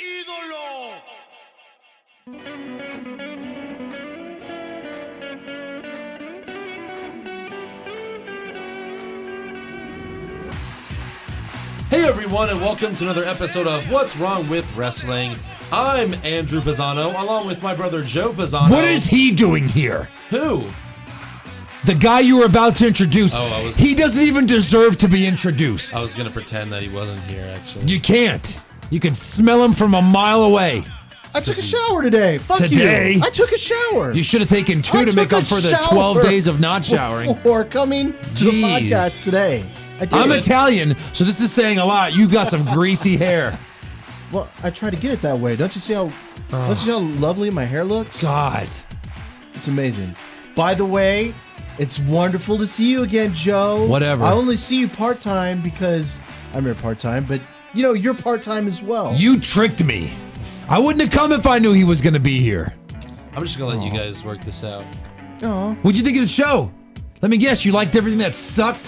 ídolo. Hey everyone, and welcome to another episode of What's Wrong with Wrestling. I'm Andrew Pisano, along with my brother Joe Pisano. What is he doing here? Who? The guy you were about to introduce. Oh, he doesn't even deserve to be introduced. I was going to pretend that he wasn't here, actually. You can't. You can smell him from a mile away. I took a shower today. Fuck Today? you. I took a shower. You should have taken two to make up for the 12 days of not showering. Before coming to the podcast today. I did. I'm Italian, so this is saying a lot. You got some greasy hair. Well, I try to get it that way. Don't you see how lovely my hair looks? God. It's amazing. By the way, it's wonderful to see you again, Joe. Whatever. I only see you part-time because I'm here part-time, but you know, you're part-time as well. You tricked me. I wouldn't have come if I knew he was going to be here. I'm just going to let you guys work this out. Aw. What'd you think of the show? Let me guess, you liked everything that sucked?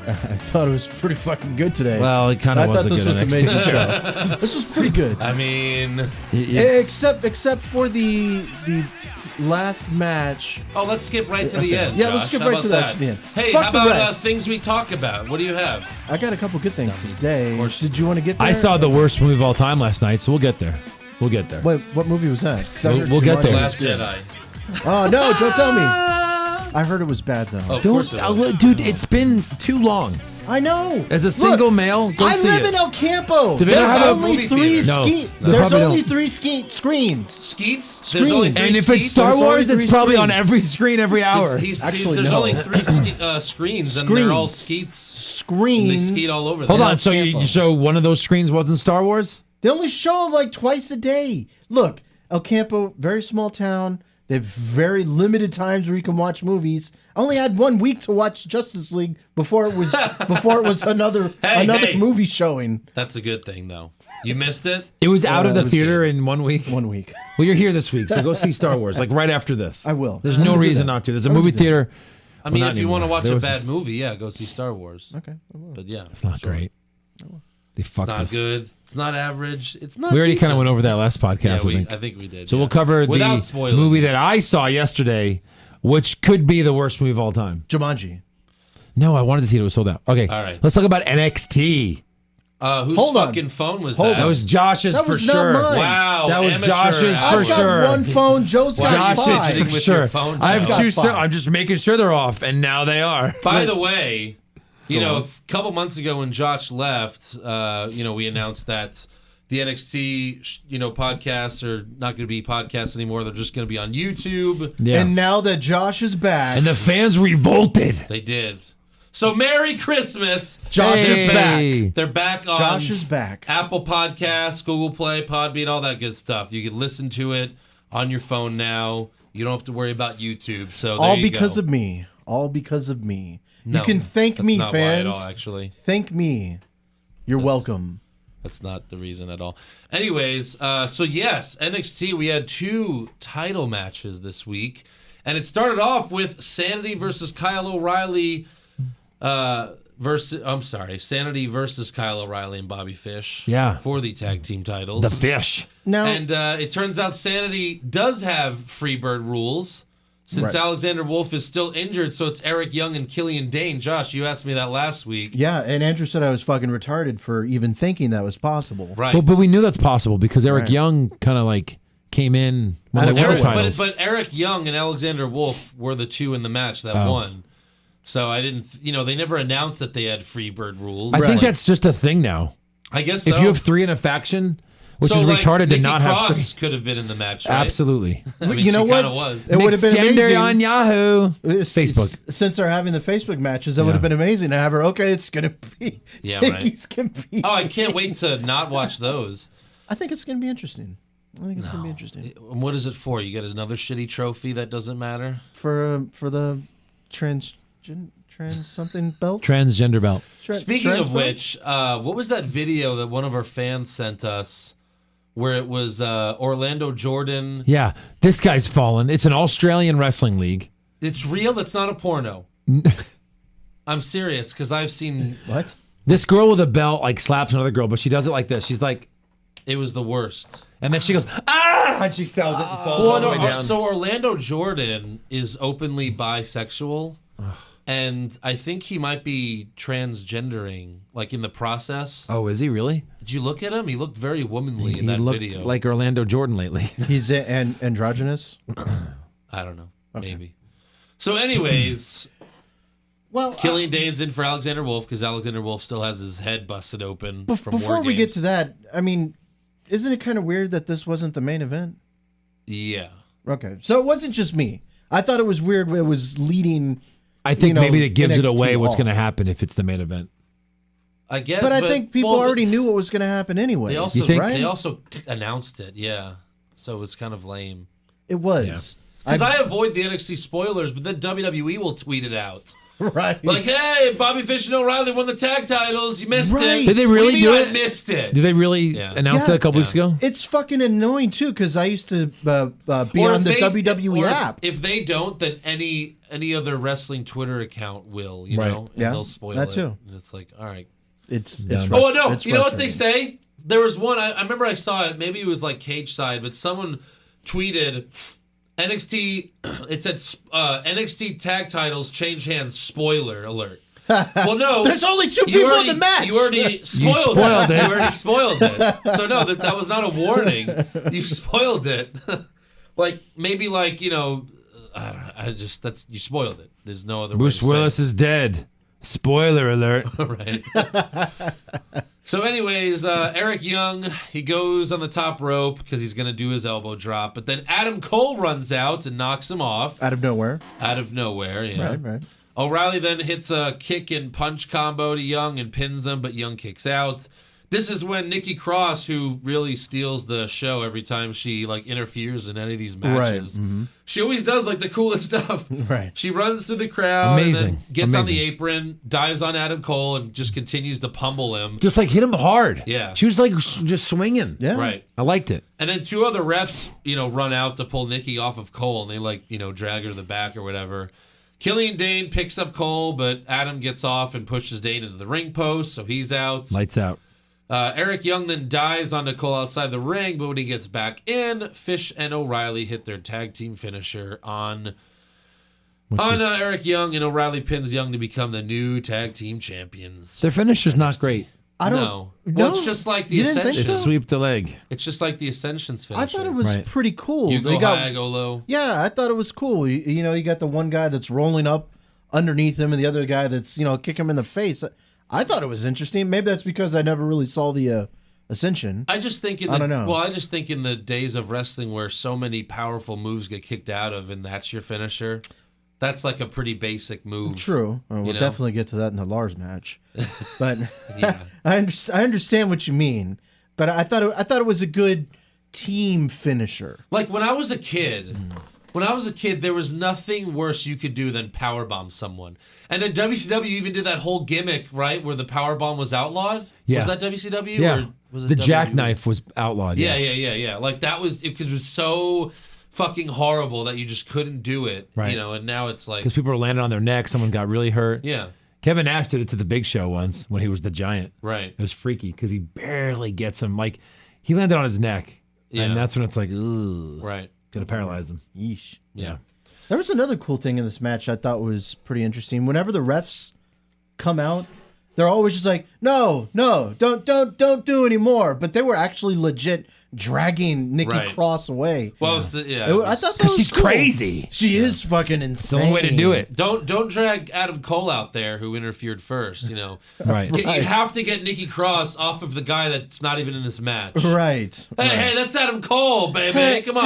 I thought it was pretty fucking good today. Well, it kind of was a good this was NXT amazing show. show. This was pretty good. I mean... Except for the last match. Oh, let's skip right to the end, Yeah, Josh. let's skip How right to about the end. Hey, Fuck how the about rest. things we talk about? What do you have? I got a couple good things Dummy. today. Of course. Did you want to get there? I saw the worst movie of all time last night, so we'll get there. We'll get there. Wait, what movie was that? 'Cause I heard We'll get Jumanji there. was Last good. Jedi. Oh, no, don't tell me. I heard it was bad, though. Oh, of course it was. Dude, it's been too long. I know. As a single Look, male, go I see live it. in El Campo. Do they There's not have a only movie three theater? No, they There's probably only don't. three screens. Skeets? There's only Screens. three And if skeets? it's Star There's Wars, only it's three probably on screens. every screen every hour. Actually, there's no. only three screens, and they're all skeets. Screens. And they skeet all over Hold there. on, so so one of those screens wasn't Star Wars? They only show them like twice a day. Look, El Campo, very small town. They have very limited times where you can watch movies. I only had 1 week to watch Justice League before it was another Hey. movie showing. That's a good thing, though. You missed it? It was out of the it was- theater in 1 week. 1 week. Well, you're here this week, so go see Star Wars, like right after this. I will. There's I'm no gonna do reason that. not to. There's a I'm gonna movie do that. theater. I mean, Well, if not you want to anymore. watch There a was- bad movie, yeah, go see Star Wars. Okay. I will. But yeah. It's not sure. great. They It's fucked not us. good. It's not average. It's not We already kind of decent. went over that last podcast, Yeah, I think. we did. So yeah. we'll cover Without the spoiling. movie that I saw yesterday, which could be the worst movie of all time. Jumanji. No, I wanted to see it. It was sold out. Okay, All right. let's talk about NXT. Whose Hold on. fucking phone was Hold that? on. That was Josh's That for was not sure. mine. Wow. That was amateur Josh's hour. for I've got sure. one phone. Joe's got Josh's five. sitting for with sure. your phone, I have Joe. two. Got five. I'm just making sure they're off, and now they are. By the way, you know, a couple months ago when Josh left, we announced that the NXT, podcasts are not going to be podcasts anymore. They're just going to be on YouTube. Yeah. And now that Josh is back, And the fans revolted. They did. So Merry Christmas. Josh is Hey. back. They're back on Josh is back. Apple Podcasts, Google Play, Podbean, all that good stuff. You can listen to it on your phone now. You don't have to worry about YouTube. So there All you because go. of me. All because of me. No, you can thank that's me, not fans. Why at all, actually. Thank me. You're welcome. That's not the reason at all. Anyways, so yes, NXT, we had 2 title matches this week. And it started off with Sanity versus Kyle O'Reilly. Sanity versus Kyle O'Reilly and Bobby Fish. Yeah. For the tag team titles. The fish. Now, And it turns out Sanity does have Freebird rules. Since Right. Alexander Wolf is still injured, so it's Eric Young and Killian Dane. Josh, you asked me that last week. yeah, and Andrew said I was fucking retarded for even thinking that was possible. Right. Well, but we knew that's possible because Eric Right. Young kind of like came in when they won the Eric, titles. but Eric Young and Alexander Wolf were the 2 in the match that won. So I didn't, they never announced that they had Freebird rules. I think Like, that's just a thing now. I guess so. If you have 3 in a faction, which So, is like, retarded to Nikki not have Cross 3. could have been in the match, right? Absolutely. I mean, You know she what? kind of was. It would have been Gender amazing. on Yahoo. Facebook. Since they're having the Facebook matches, that would have been amazing to have her. Okay, it's going to be Yeah, right. Nikki's compete. Oh, I can't wait to not watch those. I think it's going to be interesting. I think it's going to be interesting. And what is it for? You get another shitty trophy that doesn't matter? For the trans something belt? Transgender belt. Speaking Trans of belt? which, what was that video that one of our fans sent us where it was Orlando Jordan? Yeah, this guy's fallen. It's an Australian wrestling league. It's real. It's not a porno. I'm serious because I've seen. What? This girl with a belt like slaps another girl, but she does it like this. She's like, It was the worst. And then she goes, ah! And she sells it and falls all the way down. So Orlando Jordan is openly bisexual. And I think he might be transgendering, like in the process. Oh, is he really? Did you look at him? He looked very womanly in He that looked video. like Orlando Jordan lately. He's androgynous. I don't know. Okay. Maybe. So anyways, Well, Killian Dane's in for Alexander Wolf because Alexander Wolf still has his head busted open from War before we Games. get to that, I mean, isn't it kind of weird that this wasn't the main event? Yeah. Okay, so it wasn't just me. I thought it was weird. It was leading. I think maybe that gives it NXT away what's off. going to happen if it's the main event. I guess. But I think people well, already knew what was going to happen anyway. They also, think? right? they also announced it, yeah. So it's kind of lame. It was. Because I avoid the NXT spoilers, but then WWE will tweet it out. Right. Like, hey, Bobby Fish and O'Reilly won the tag titles. You missed Right. it. Did they What really do you mean do it? I missed it. Did they really announce Yeah. that a couple weeks ago? It's fucking annoying too because I used to be Or on if the they- WWE or app. If they don't, then any other wrestling Twitter account will, you Right. know, and Yeah, they'll spoil that it. too. And it's like, all right. It's Done. Oh no! it's You know what they frustrating. say? There was one. I remember I saw it. Maybe it was like Cage Side, but someone tweeted NXT. It said NXT tag titles change hands. Spoiler alert. Well, no. There's only two you people already, in the match. You already spoiled, spoiled it. You already spoiled it. So no, that was not a warning. You spoiled it. Like maybe like you know, I don't know. That's you spoiled it. There's no other. Bruce way to Willis is dead. Spoiler alert. say it. Right. So, anyways, Eric Young, he goes on the top rope because he's going to do his elbow drop. But then Adam Cole runs out and knocks him off Out of nowhere. out of nowhere. Yeah. Right. O'Reilly then hits a kick and punch combo to Young and pins him, but Young kicks out. This is when Nikki Cross, who really steals the show every time she like interferes in any of these matches, she always does like the coolest stuff. Right. She runs through the crowd, Amazing. and then gets on the Amazing. apron, dives on Adam Cole, and just continues to pummel him. Just like hit him hard. Yeah. She was like just swinging. Yeah. Right. I liked it. And then two other refs, run out to pull Nikki off of Cole, and they drag her to the back or whatever. Killian Dane picks up Cole, but Adam gets off and pushes Dane into the ring post, so he's out. Lights out. Eric Young then dives onto Cole outside the ring, but when he gets back in, Fish and O'Reilly hit their tag team finisher on Eric Young, and O'Reilly pins Young to become the new tag team champions. Their finisher's not great. I don't. No. Well, it's just like the You didn't think Ascension. so? It's sweep the leg. It's just like the Ascension's finisher. I thought it was Right. pretty cool. You They go got- high, I go low. Yeah, I thought it was cool. You got the one guy that's rolling up underneath him, and the other guy that's kick him in the face. I thought it was interesting. Maybe that's because I never really saw the Ascension. I just think I don't know. Well, I just think in the days of wrestling where so many powerful moves get kicked out of, and that's your finisher. That's like a pretty basic move. True. We'll know? definitely get to that in the Lars match. But Yeah. I understand what you mean. But I thought it was a good team finisher. Like when I was a kid, there was nothing worse you could do than powerbomb someone. And then WCW even did that whole gimmick, right, where the powerbomb was outlawed. Yeah. Was that WCW? Yeah. Or was it The WWE? jackknife was outlawed. Yeah. Like that was because it was so fucking horrible that you just couldn't do it. Right. And now it's like, Because people were landing on their neck. Someone got really hurt. yeah, Kevin Nash did it to the Big Show once when he was the Giant. right. It was freaky because he barely gets him. Like, he landed on his neck. Yeah. And that's when it's like, ugh. Right. Could have paralyzed him. Yeesh. Yeah. There was another cool thing in this match I thought was pretty interesting. Whenever the refs come out, they're always just like, no, don't do anymore. But they were actually legit dragging Nikki Right. Cross away. Well, I thought that Because was she's cool. crazy. She is fucking insane. It's the only way to do it. Don't drag Adam Cole out there who interfered first. Right. You have to get Nikki Cross off of the guy that's not even in this match. Right. Hey, that's Adam Cole, baby. Hey, Come on.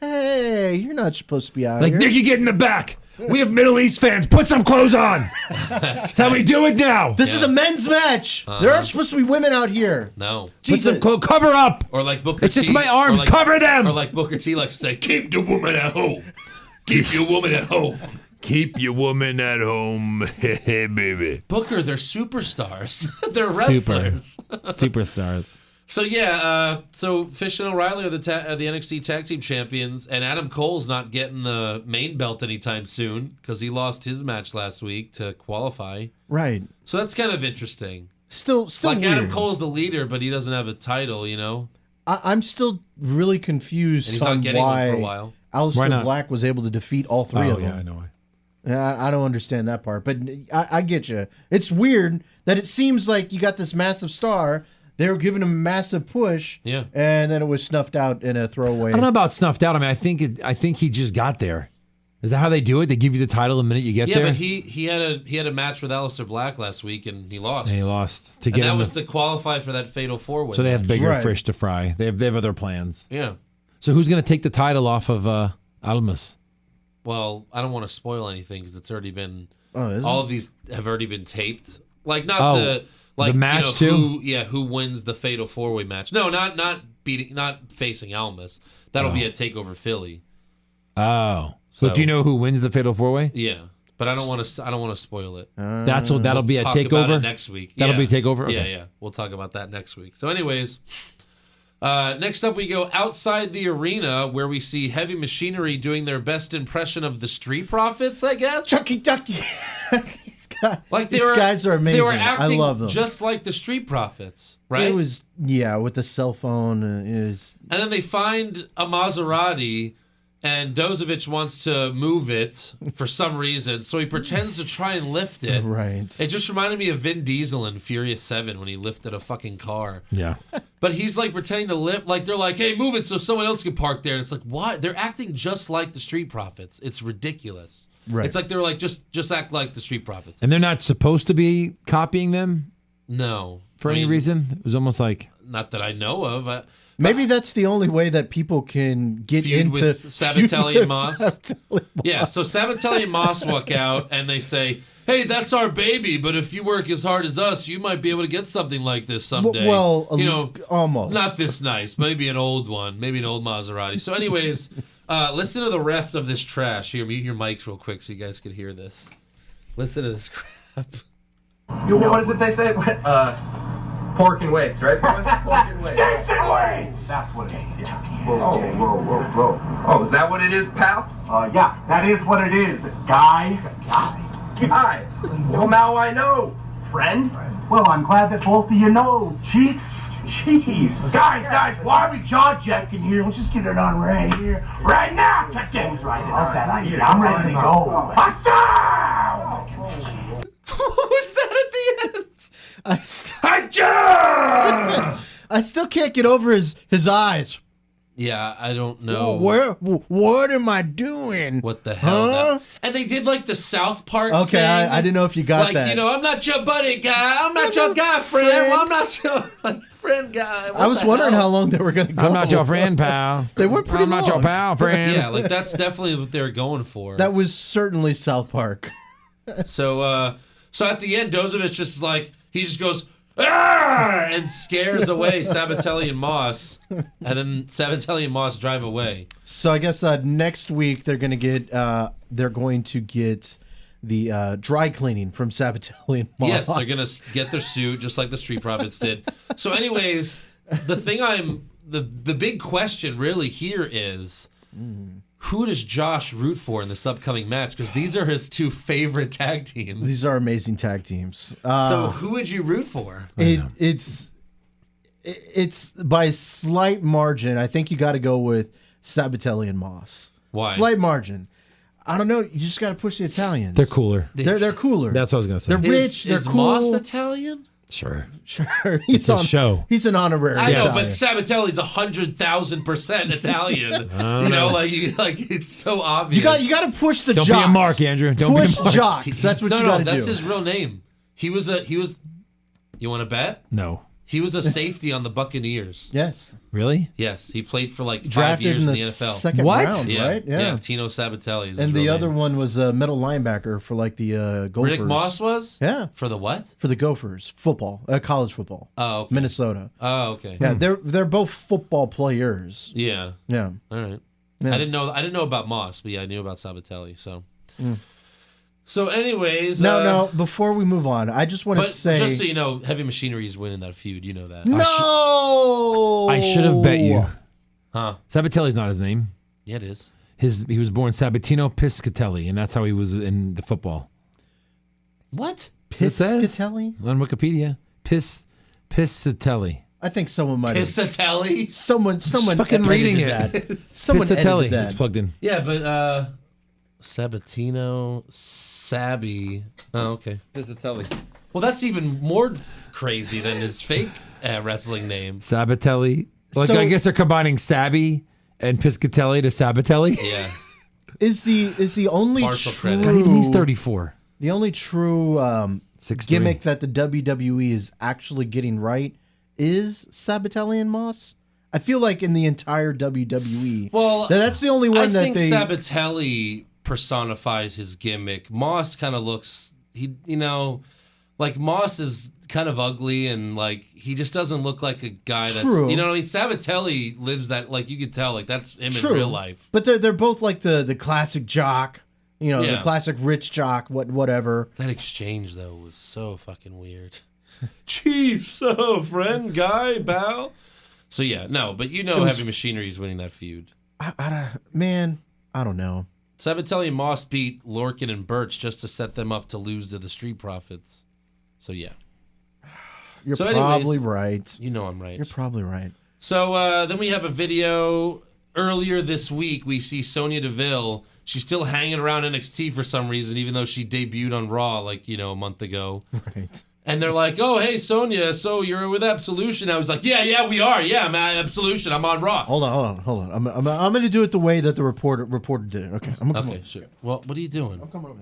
Hey, you're not supposed to be out Like, here. Nikki, get in the back. We have Middle East fans. Put some clothes on. That's how we do it now. This is a men's match. There aren't supposed to be women out here. No. Put some Jesus. clothes. Cover up. Or like Booker It's just T, my arms. or like- Cover them. Or like Booker T likes to say, keep the woman at home. Keep your woman at home. Keep your woman at home, hey, baby. Booker, they're superstars. They're wrestlers. Superstars. So so Fish and O'Reilly are the NXT Tag Team Champions, and Adam Cole's not getting the main belt anytime soon because he lost his match last week to qualify. Right. So that's kind of interesting. Still like weird. Adam Cole's the leader, but he doesn't have a title. I'm still really confused And he's on not getting why one for a while. Aleister Black was able to defeat all three of them. I know. I don't understand that part, but I get you. It's weird that it seems like you got this massive star. They were giving him a massive push, Yeah. and then it was snuffed out in a throwaway. I don't know about snuffed out. I mean, I think he just got there. Is that how they do it? They give you the title the minute you get there. Yeah, but he had a match with Aleister Black last week, and he lost. And he lost to And get that him. was to qualify for that fatal 4-way. So they have bigger Right. fish to fry. They have other plans. Yeah. So who's going to take the title off of Almas? Well, I don't want to spoil anything because it's already been. Is all it? of these have already been taped. Like not Oh, the match too? Who wins the fatal 4-way match? No, not facing Almas. That'll be a Takeover Philly. Oh. So- So do you know who wins the fatal 4-way? Yeah, but I don't want to spoil it. That'll be a Talk about takeover it next week. That'll Yeah. be a takeover? Yeah, Okay. yeah. We'll talk about that next week. So, anyways, next up we go outside the arena where we see Heavy Machinery doing their best impression of the Street Profits. I guess. Chucky Ducky. Like These guys are amazing. They were acting I love them. just like the Street Profits, right? It was with the cell phone. Is And then they find a Maserati, and Dozovich wants to move it for some reason, so he pretends to try and lift it. right. It just reminded me of Vin Diesel in Furious 7 when he lifted a fucking car. Yeah. But he's like pretending to lift, like they're like, hey, move it so someone else can park there. And it's like, why? They're acting just like the Street Profits. It's ridiculous. Right. It's like they're like, just act like the Street Profits. And they're not supposed to be copying them No. for any reason? It was almost like... Not that I know of. Maybe that's the only way that people can get Feud into with Sabatelli and Moss. Sabatelli and Yeah, Moss. so Sabatelli and Moss walk out and they say, hey, that's our baby, but if you work as hard as us, you might be able to get something like this someday. Well, Oh, almost. Not this nice. Maybe an old one. Maybe an old Maserati. So anyways, listen to the rest of this trash. Here, mute your mics real quick so you guys could hear this. Listen to this crap. What is it they say? Pork and weights, right? Pork and weights. Steaks and weights! That's what it is, yeah. Whoa. Oh, is that what it is, pal? Yeah, that is what it is, guy. Guy. Well, now I know. Friend? Well, I'm glad that both of you know, Chiefs. Chiefs. Guys, why are we jaw-jacking here? Let's just get it on right here. Right now! Check it. Right, I love that idea. I'm ready to go. Hostile! What was that at the end? I still can't get over his eyes. Yeah, I don't know. What am I doing? What the hell? Huh? And they did like the South Park Okay, thing. I didn't know if you got like, that. I'm not your buddy guy. I'm not your guy friend. Well, I'm not your friend guy. What I was the wondering hell? how long they were going to go. I'm not your friend, pal. They were pretty I'm not your long. pal, friend. Yeah, like that's definitely what they were going for. That was certainly South Park. So at the end, Dozovich just like he just goes "Ah!" and scares away Sabatelli and Moss, and then Sabatelli and Moss drive away. So I guess next week they're going to get the dry cleaning from Sabatelli and Moss. Yes, they're gonna get their suit just like the Street Profits did. So, anyways, the big question really here is. Who does Josh root for in this upcoming match? Because these are his two favorite tag teams. These are amazing tag teams. So who would you root for? It's by slight margin. I think you got to go with Sabatelli and Moss. Why? Slight margin. I don't know. You just got to push the Italians. They're cooler. They're cooler. That's what I was going to say. They're rich. They're is cool. Moss Italian? Sure. Sure. It's a show. He's an honorary. I know, Italian. but Sabatelli's 100,000% Italian. Like it's so obvious. You got to push the Don't jocks. be a mark, Andrew. Don't push be a mark. jocks. That's what you got to do. That's his real name. He was. You want to bet? No. He was a safety on the Buccaneers. Yes. Really? Yes, he played for like 5 Drafted years in in the the NFL. second What? round, Yeah, right? yeah. Tino Sabatelli. Is And his the real other name. one was a middle linebacker for like the Gophers. Riddick Moss was. Yeah. For the what? For the Gophers, football, college football. Oh, okay. Minnesota. Oh, okay. Yeah, they're both football players. Yeah. Yeah. All right. Yeah. I didn't know about Moss, but yeah, I knew about Sabatelli. So. So, anyways. No. Before we move on, I just want to But say, just so you know, Heavy Machinery is winning that feud. You know that. no. I should have bet you. Huh? Sabatelli's not his name. Yeah, it is. He was born Sabatino Piscatelli, and that's how he was in the football. What? It says Piscatelli? on Wikipedia. Piscatelli. I think someone might have. Piscatelli? Someone fucking reading it. that. Someone Piscatelli. edited that. It's plugged in. Yeah, but Sabatino, Sabby. Oh, okay. Piscatelli. Well, that's even more crazy than his fake wrestling name. Sabatelli. Like, So- I guess they're combining Sabby and Piscatelli to Sabatelli. Yeah. Is the only Partial true credit. God, even he's 34. the only true 6'3". gimmick that the WWE is actually getting right is Sabatelli and Moss? I feel like in the entire WWE, Well, that's the only one I that think they. Sabatelli personifies his gimmick. Moss kind of looks, like Moss is kind of ugly and like he just doesn't look like a guy that's, True. you know what I mean? Sabatelli lives that, like you could tell, like that's him True. in real life. But they're both like the classic jock, the Yeah. classic rich jock, whatever. That exchange though was so fucking weird. Chiefs, friend, guy, pal. So yeah, no, but Heavy Machinery is winning that feud. Man, I don't know. Sabatelli and Moss beat Lorcan and Birch just to set them up to lose to the Street Profits. So yeah. You're So anyways, probably right. I'm right. You're probably right. So then we have a video earlier this week. We see Sonya Deville. She's still hanging around NXT for some reason, even though she debuted on Raw a month ago. Right. And they're like, "Oh, hey, Sonya, so you're with Absolution?" I was like, "Yeah, we are. Yeah, I'm at Absolution. I'm on Raw." Hold on. I'm going to do it the way that the reporter did it. Okay. I'm gonna come Okay, over. sure. Well, what are you doing? I'm coming over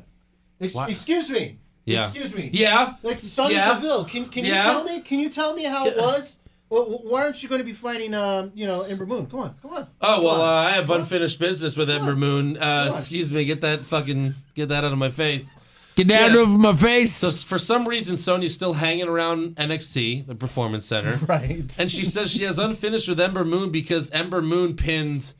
there. Why- Excuse me. Yeah. Excuse me. Yeah. Like Sonya Yeah. Deville, can you Yeah. tell me? Can you tell me how it was? Well, why aren't you going to be fighting, Ember Moon? Come on. Oh well, Come on. I have unfinished business with Ember Moon. Excuse me, get that out of my face. Get out Yeah. of my face. So for some reason, Sonya's still hanging around NXT, the Performance Center, Right. and she says she has unfinished with Ember Moon because Ember Moon pinned,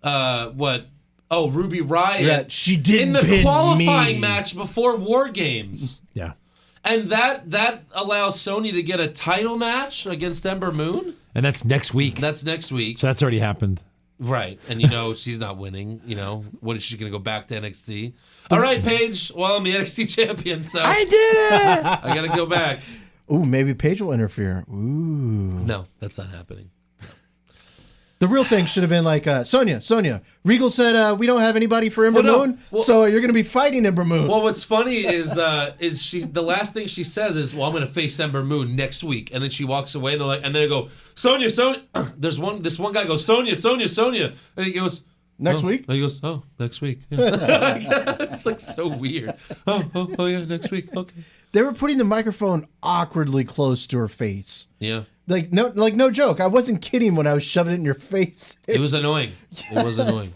Ruby Riott Yeah, she didn't in the pin qualifying me. match before War Games, Yeah. and that allows Sonya to get a title match against Ember Moon. And that's next week. That's next week. So that's already happened. Right. And she's not winning. What is she going to go back to NXT? All right, Paige. Well, I'm the NXT champion, so I did it. I got to go back. Ooh, maybe Paige will interfere. Ooh. No, that's not happening. The real thing should have been like, Sonya. Regal said we don't have anybody for Ember Well, no. Moon, Well- so you're going to be fighting Ember Moon. Well, what's funny is she the last thing she says is, "Well, I'm going to face Ember Moon next week," and then she walks away. And they're like, and they go, "Sonya." This one guy goes, "Sonya," and he goes, Next "Oh." week? And he goes, "Oh, next week." Yeah. It's like so weird. Oh yeah, next week. Okay. They were putting the microphone awkwardly close to her face. Yeah. Like no joke. I wasn't kidding when I was shoving it in your face. It was annoying. It was annoying.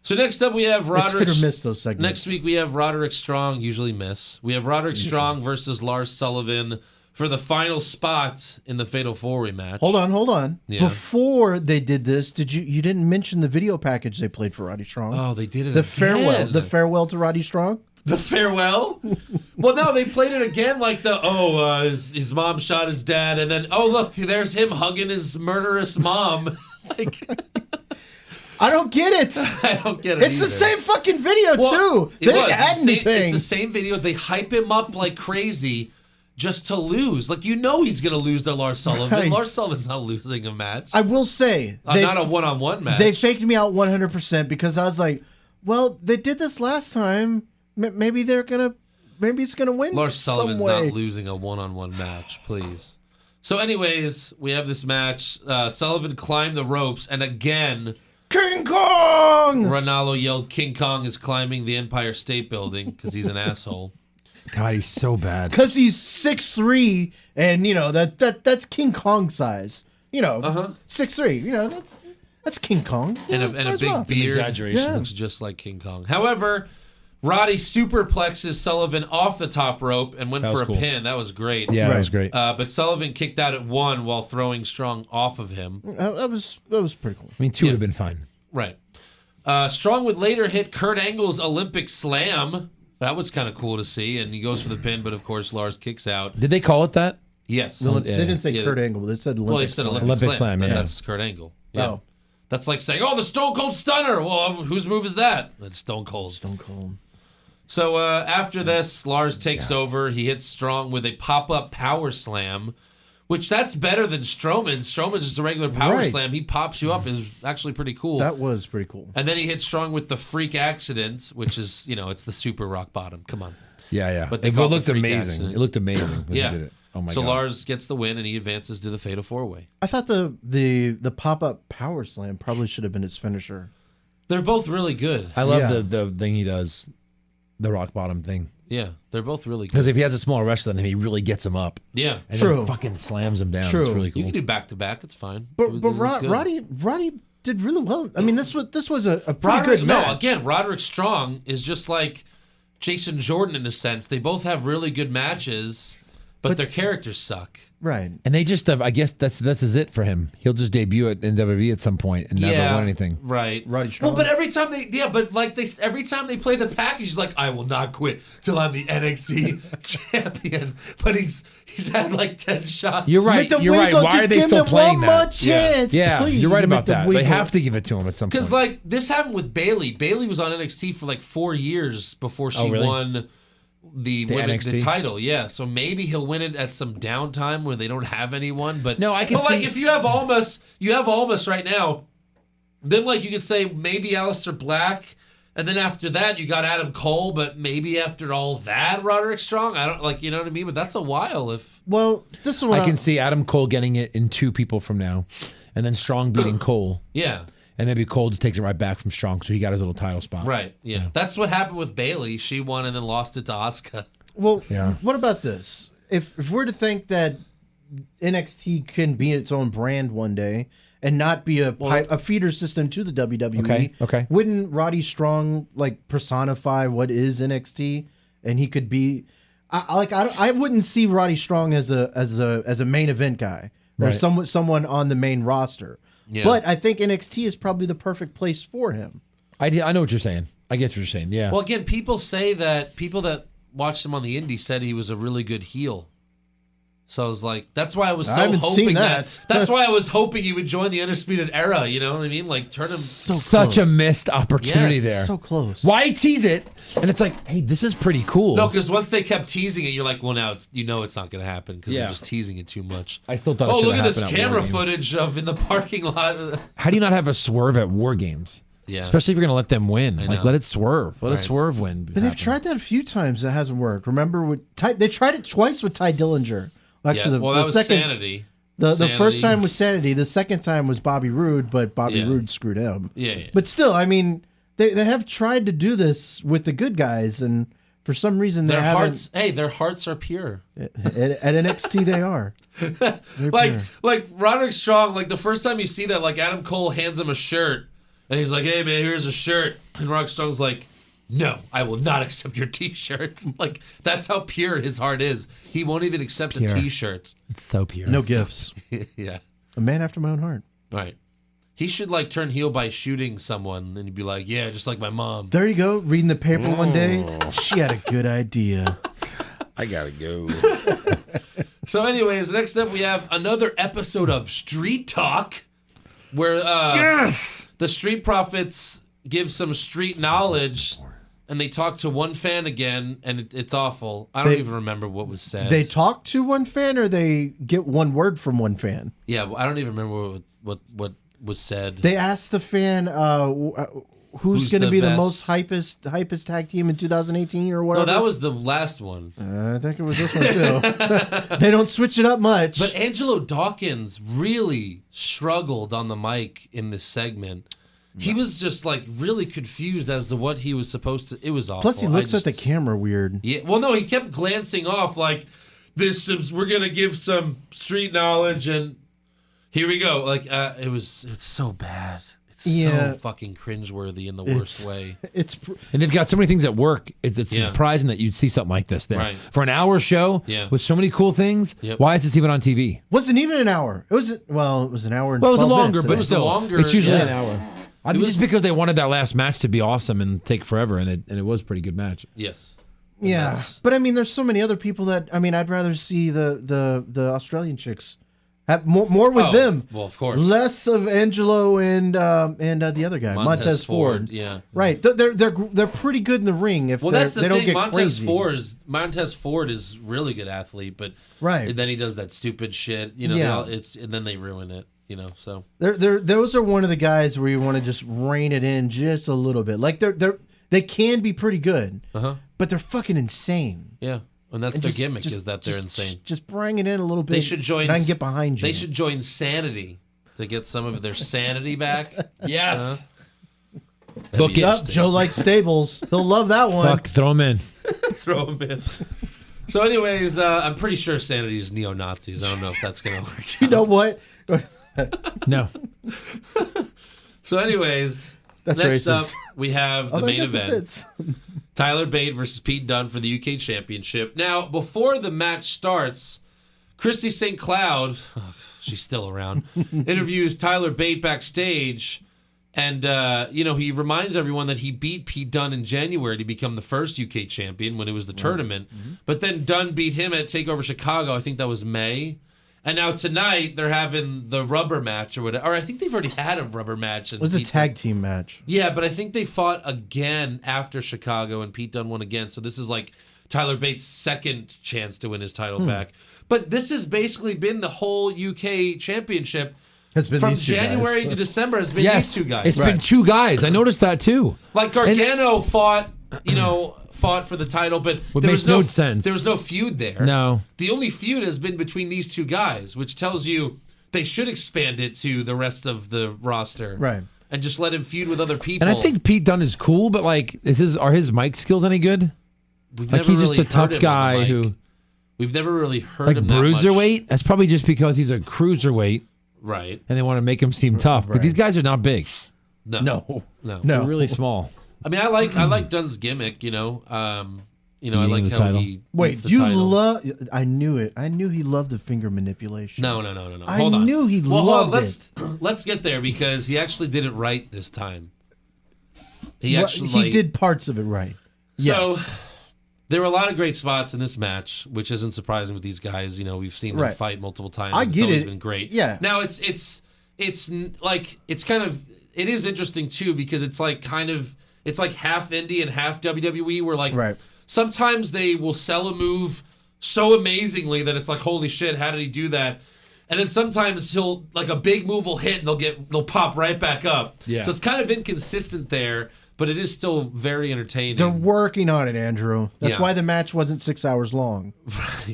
So next up we have It's Roderick. hit or miss those segments. Next week we have Roderick Strong. Usually miss. We have Roderick Strong versus Lars Sullivan for the final spot in the Fatal 4-Way match. Hold on. Yeah. Before they did this, you didn't mention the video package they played for Roddy Strong? Oh, they did it. the again. farewell to Roddy Strong. The farewell? Well, no, they played it again like his mom shot his dad, and then, look, there's him hugging his murderous mom. Like, I don't get it. I don't get it It's the either. same fucking video too. They didn't add anything. It's the same video. They hype him up like crazy just to lose. Like, he's going to lose to Lars Sullivan. Right. Lars Sullivan's not losing a match. I will say Not a one-on-one match. They faked me out 100% because I was like, well, they did this last time. Maybe it's gonna win. Lars Sullivan's some way. not losing a one-on-one match, please. So anyways, we have this match. Sullivan climbed the ropes, and again, King Kong. Ronaldo yelled, "King Kong is climbing the Empire State Building," because he's an asshole. God, he's so bad. Because he's 6'3", and that's King Kong size. 6'3". That's King Kong. And a Might as big well. beard. exaggeration. Yeah. Looks just like King Kong. However, Roddy superplexes Sullivan off the top rope and went That was for a cool. pin. That was great. Yeah, Right. that was great. But Sullivan kicked out at 1 while throwing Strong off of him. That was pretty cool. I mean, 2 would have been fine. Right. Strong would later hit Kurt Angle's Olympic Slam. That was kind of cool to see. And he goes for the pin, but of course Lars kicks out. Did they call it that? Yes. They yeah. didn't say Yeah. Kurt Angle. They said Olympic. Well, they said Slam. Olympic, Slam, but yeah. that's Kurt Angle. Yeah. Oh. That's like saying, "Oh, the Stone Cold Stunner." Well, whose move is that? It's Stone Cold's. Stone Cold. So after this, Lars takes over. He hits Strong with a pop-up power slam, which that's better than Strowman's. Strowman's just a regular power slam. He pops you up. Is actually pretty cool. That was pretty cool. And then he hits Strong with the freak accident, which is, it's the super rock bottom. Come on. Yeah. But they it call it looked the freak amazing. accident. It looked amazing when Yeah. he did it. Oh my so god. Lars gets the win, and he advances to the Fatal 4-Way. I thought the pop-up power slam probably should have been his finisher. They're both really good. I love Yeah. the thing he does, the rock bottom thing. Yeah, they're both really good. Because if he has a smaller wrestler than him, he really gets him up. Yeah. And True. then fucking slams him down. True. It's really You cool. can do back-to-back. It's fine. But It looked good. Roddy did really well. I mean, this was a pretty Roderick, good match. no, again, Roderick Strong is just like Jason Jordan in a sense. They both have really good matches, but their characters suck. Right. And they just, I guess this is it for him. He'll just debut it in WWE at some point and never win anything. Right. Roddy Strong. Well, but every time every time they play the package, he's like, I will not quit till I'm the NXT champion. But he's had like 10 shots. You're right. Mick You're right. DeWingle, Why just are they give still him playing one more that? chance, Yeah, please, you're right about Mick that. They DeWingle. have to give it to him at some point. Because like this happened with Bailey. Bailey was on NXT for like 4 years before she really? won the NXT? title. Yeah, so maybe he'll win it at some downtime where they don't have anyone. But No, I can But like see- if you have Almas right now, then like you could say maybe Aleister Black. And then after that, you got Adam Cole, but maybe after all that, Roderick Strong. I don't like, you know what I mean. But that's a while. If Well, this is what I can see Adam Cole getting it in 2 people from now, and then Strong beating Cole, yeah, and maybe Cole just takes it right back from Strong, so he got his little title spot. right, yeah, that's what happened with Bailey. She won and then lost it to Asuka. Well, Yeah. what about this? If we're to think that NXT can be its own brand one day and not be a feeder system to the WWE, Okay. wouldn't Roddy Strong like personify what is NXT? And he could be, I wouldn't see Roddy Strong as a main event guy. There's someone on the main roster, but I think NXT is probably the perfect place for him. I know what you're saying. I get what you're saying. Yeah. Well, again, people that watched him on the indie said he was a really good heel. So I was like, that's why I was so haven't hoping seen that. that. That's why I was hoping he would join the Undisputed Era. You know what I mean? Like turn him. So Such a close. missed opportunity Yes. there. So close. Why tease it? And it's like, hey, this is pretty cool. No, because once they kept teasing it, you're like, well, now it's not going to happen because Yeah. they're just teasing it too much. I still thought. it Oh, should look have at this happened camera War Games. footage of in the parking lot. How do you not have a swerve at War Games? Yeah. Especially if you're going to let them win. I Like, know. let it swerve. Let Right. a swerve win. But they've tried that a few times. It hasn't worked. Remember, they tried it twice with Ty Dillinger. Actually, Yeah. Well, the that was second, Sanity. The Sanity. first time was Sanity. The second time was Bobby Roode, but Bobby Yeah. Roode screwed him. Yeah. But still, I mean, they have tried to do this with the good guys, and for some reason they Their haven't. hearts are pure. At NXT, they are. They're pure. Like Roderick Strong, like the first time you see that, like Adam Cole hands him a shirt, and he's like, "Hey man, here's a shirt," and Roderick Strong's like, "No, I will not accept your T-shirt." Like that's how pure his heart is. He won't even accept Pure. a T-shirt. It's so pure. No gifts. Yeah, A man after my own heart. right. He should like turn heel by shooting someone, and he'd be like, "Yeah, just like my mom." There you go. Reading the paper one day, she had a good idea. I gotta go. So, anyways, next up we have another episode of Street Talk, where the Street Profits give some street knowledge, and they talk to one fan again, and it's awful. I don't even remember what was said. They talk to one fan, or they get one word from one fan. Yeah, I don't even remember what was said. They asked the fan, who's going to the be the best? most hypest tag team in 2018 or No, whatever. that was the last one. I think it was this one too. They don't switch it up much. But Angelo Dawkins really struggled on the mic in this segment. He was just like really confused as to what he was supposed to. It was awful. Plus, he looks at the camera weird. Yeah, well, no, he kept glancing off like this. We're gonna give some street knowledge, and here we go. Like it's so bad. It's Yeah. so fucking cringeworthy in the worst way. And they've got so many things at work. It's Yeah. surprising that you'd see something like this there. Right. For an hour show Yeah. with so many cool things, Yep. why is this even on TV? Wasn't even an hour. It was an hour. And Well, it was 12 longer, minutes. but It was still, longer, it's usually yes. an hour. I It mean, was- just because they wanted that last match to be awesome and take forever, and it was a pretty good match. Yes. Yeah, that's- but I mean, there's so many other people that I'd rather see the Australian chicks Have more with them. Well, of course. Less of Angelo and the other guy, Montez Ford. Yeah. Right. They're pretty good in the ring if that's the they don't thing. get Montez crazy. Montez Ford is really good athlete, but Right. And then he does that stupid shit. You know, Yeah. and then they ruin it. You know, so Those are one of the guys where you want to just rein it in just a little bit. Like they can be pretty good, but they're fucking insane. Yeah. And that's their gimmick is that they're insane. Just bring it in a little bit. They should join. And I can get behind you. They should join Sanity to get some of their sanity back. Yes. Book Yep, Joe likes stables. He'll love that one. Fuck, throw him in. Throw them in. So, anyways, I'm pretty sure Sanity is neo-Nazis. I don't know if that's gonna work. You know what? No. So, anyways, That's next racist. up we have the Although I main guess it event: fits. Tyler Bate versus Pete Dunne for the UK Championship. Now, before the match starts, Christy St. Cloud, she's still around, interviews Tyler Bate backstage. And, he reminds everyone that he beat Pete Dunne in January to become the first UK champion when it was the tournament. Mm-hmm. But then Dunne beat him at TakeOver Chicago. I think that was May. And now tonight they're having the rubber match or whatever. Or I think they've already had a rubber match. It was a tag team match. Yeah, but I think they fought again after Chicago and Pete Dunne won again. So this is like Tyler Bates' second chance to win his title back. But this has basically been the whole UK championship. It's been From these two January guys. to December has been Yes. these two guys. It's been two guys. I noticed that too. Like Gargano fought for the title, but What there makes was no no sense. There was no feud there. No. The only feud has been between these two guys, which tells you they should expand it to the rest of the roster. Right. And just let him feud with other people. And I think Pete Dunne is cool, but like, are his mic skills any good? We've Like never he's just really the tough heard him on guy the mic. who, We've never really heard like him that much. bruiserweight. That's probably just because he's a cruiserweight, Right. and they want to make him seem tough. But these guys are not big. No. They're really small. I mean, I like Dunn's gimmick. I like the how title. he Wait, gets the you title. love? I knew it. I knew he loved the finger manipulation. No. I Hold on. knew he Well, loved let's get there because he actually did it right this time. He did parts of it right. So Yes. there were a lot of great spots in this match, which isn't surprising with these guys. We've seen them Right. fight multiple times. I and get it's always it. been great. Yeah. Now it is interesting too because it's like half indie and half WWE. Where like Right. sometimes they will sell a move so amazingly that it's like, holy shit, how did he do that? And then sometimes he'll like a big move will hit and they'll pop right back up. Yeah. So it's kind of inconsistent there, but it is still very entertaining. They're working on it, Andrew. That's Yeah. why the match wasn't 6 hours long.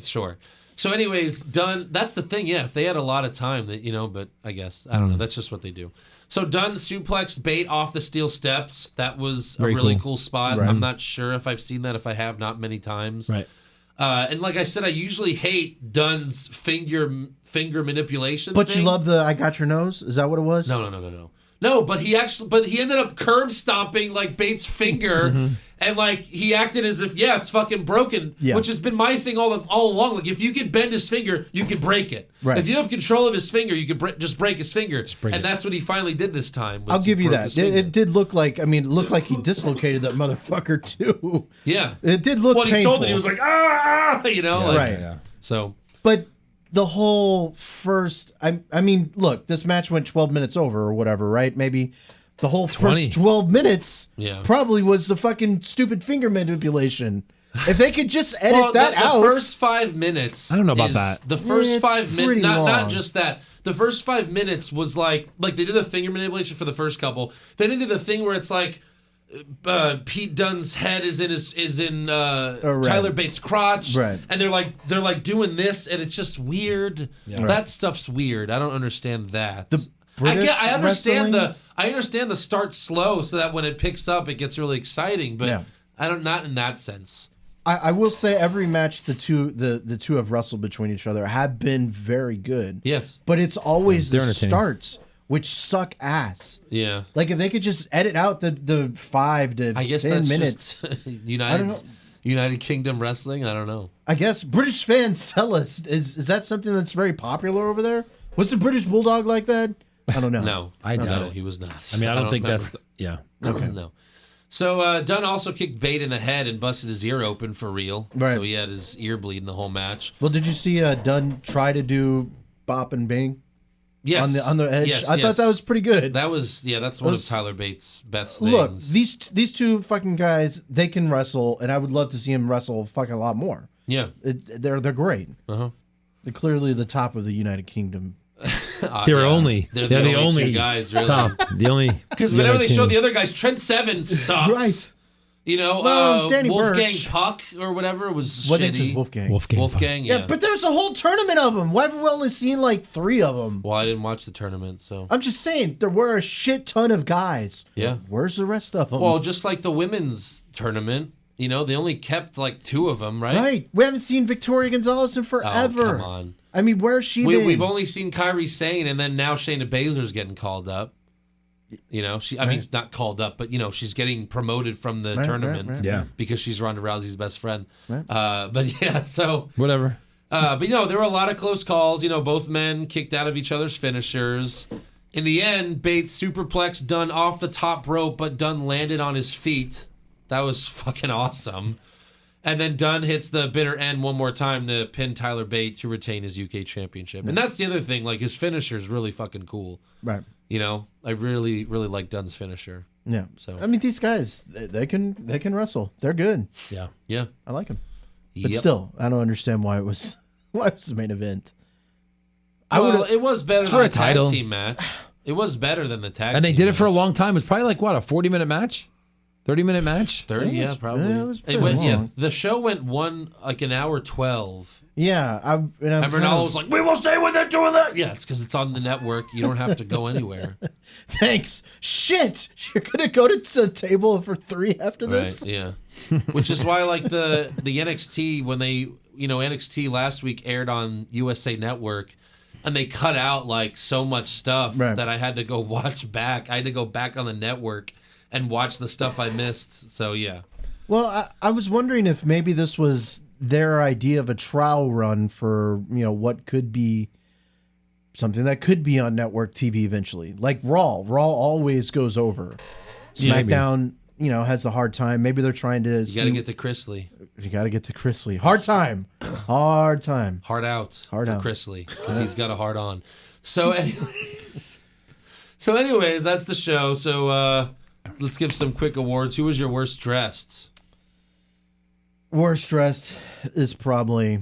Sure. So, anyways, Dunn. That's the thing. Yeah, if they had a lot of time, but I guess I don't know. That's just what they do. So Dunn suplexed Bate off the steel steps. That was Very a really cool. cool spot. Right. I'm not sure if I've seen that. If I have, not many times. Right. And like I said, I usually hate Dunn's finger manipulation. But thing. you love the I got your nose? Is that what it was? No, but he ended up curb stomping like Bates' finger, and like he acted as if it's fucking broken, Yeah. which has been my thing all along. Like if you could bend his finger, you could break it. Right. If you have control of his finger, you could just break his finger, break and it. that's what he finally did this time. was I'll he give you broke that. his finger. It did look like, looked like he dislocated that motherfucker too. Yeah, It did look when he painful. sold it, he was like like, Right. Yeah. So But the whole first, look, this match went 12 minutes over or whatever, right? Maybe the whole 20. first 12 minutes Yeah. probably was the fucking stupid finger manipulation. If they could just edit that the out. first 5 minutes. I don't know about is- that. The first It's 5 minutes, pretty not long. just that. The first 5 minutes was like they did the finger manipulation for the first couple. Then they did the thing where it's like Pete Dunne's head is in right. Tyler Bates' crotch, Right. and they're like doing this, and it's just weird. That stuff's weird. I don't understand that. British I understand wrestling? the start slow so that when it picks up, it gets really exciting. But Yeah. I don't not in that sense. I will say every match the two have wrestled between each other have been very good. Yes. But it's always They're the entertaining. starts, which suck ass. Yeah. Like if they could just edit out the 5 to I guess 10 that's minutes. just I don't know. United Kingdom wrestling. I don't know. I guess British fans tell us, is that something that's very popular over there? Was the British Bulldog like that? I don't know. No, I doubt no, it. he was not. I mean, I don't think remember. that's yeah. No. So Dunn also kicked Bate in the head and busted his ear open for real. Right. So he had his ear bleeding the whole match. Well, did you see Dunn try to do Bop and Bing Yes. on the edge. Yes, I thought that was pretty good. That's one of Tyler Bates' best things. Look, these two fucking guys, they can wrestle, and I would love to see him wrestle a fucking lot more. Yeah. They're great. Uh-huh. They're clearly the top of the United Kingdom. They're the only two guys, really. Top. The only. Because whenever they show the other guys, Trent Seven sucks. Right. You know, Danny Wolfgang Burch. Puck or whatever was What is shitty. Wolfgang? Yeah. Yeah, but there's a whole tournament of them. Why have we only seen like 3 of them? Well, I didn't watch the tournament, so. I'm just saying, there were a shit ton of guys. Yeah. Where's the rest of them? Well, just like the women's tournament, you know, they only kept like 2 of them, right? Right. We haven't seen Victoria Gonzalez in forever. Oh, come on. I mean, where's she been? We've only seen Kairi Sane, and then now Shayna Baszler's getting called up. You know, I mean, not called up, but, you know, she's getting promoted from the tournament right. Yeah. because she's Ronda Rousey's best friend. Right. But, yeah, so... Whatever. But, you know, there were a lot of close calls. You know, both men kicked out of each other's finishers. In the end, Bates superplex Dunn off the top rope, but Dunn landed on his feet. That was fucking awesome. And then Dunn hits the bitter end one more time to pin Tyler Bate to retain his UK championship. And that's the other thing. Like, his finisher is really fucking cool. Right. You know, I really, really like Dunn's finisher. Yeah. So I mean, these guys, they can wrestle. They're good. Yeah. Yeah. I like them. But Yep. still, I don't understand why it was the main event. Well, it was better than a the tag title. team match. It was better than the tag And they team did it for a match. long time. It was probably like, what, a 40-minute match? 30-minute match? 30, It yeah, was- probably. yeah, it was pretty went, long. the show went an hour 12. Yeah. And Ronaldo was like, "We will stay with it, doing that." Yeah, it's because it's on the network. You don't have to go anywhere. Thanks. Shit. You're going to go to the table for 3 after this? Right? Yeah. Which is why, like the NXT when they, you know, NXT last week aired on USA Network, and they cut out like so much stuff Right. that I had to go watch back. I had to go back on the network and watch the stuff I missed. So yeah. Well, I was wondering if maybe this was their idea of a trial run for, you know, what could be something that could be on network TV eventually. Like Raw. Raw always goes over. SmackDown, you know, has a hard time. Maybe they're trying to You got to get to Chrisley. You got to get to Chris Lee. Hard time. Hard time. Hard out Hard for out. Chrisley because he's got a hard on. So anyways, that's the show. So let's give some quick awards. Who was your worst dressed? Worst dressed is probably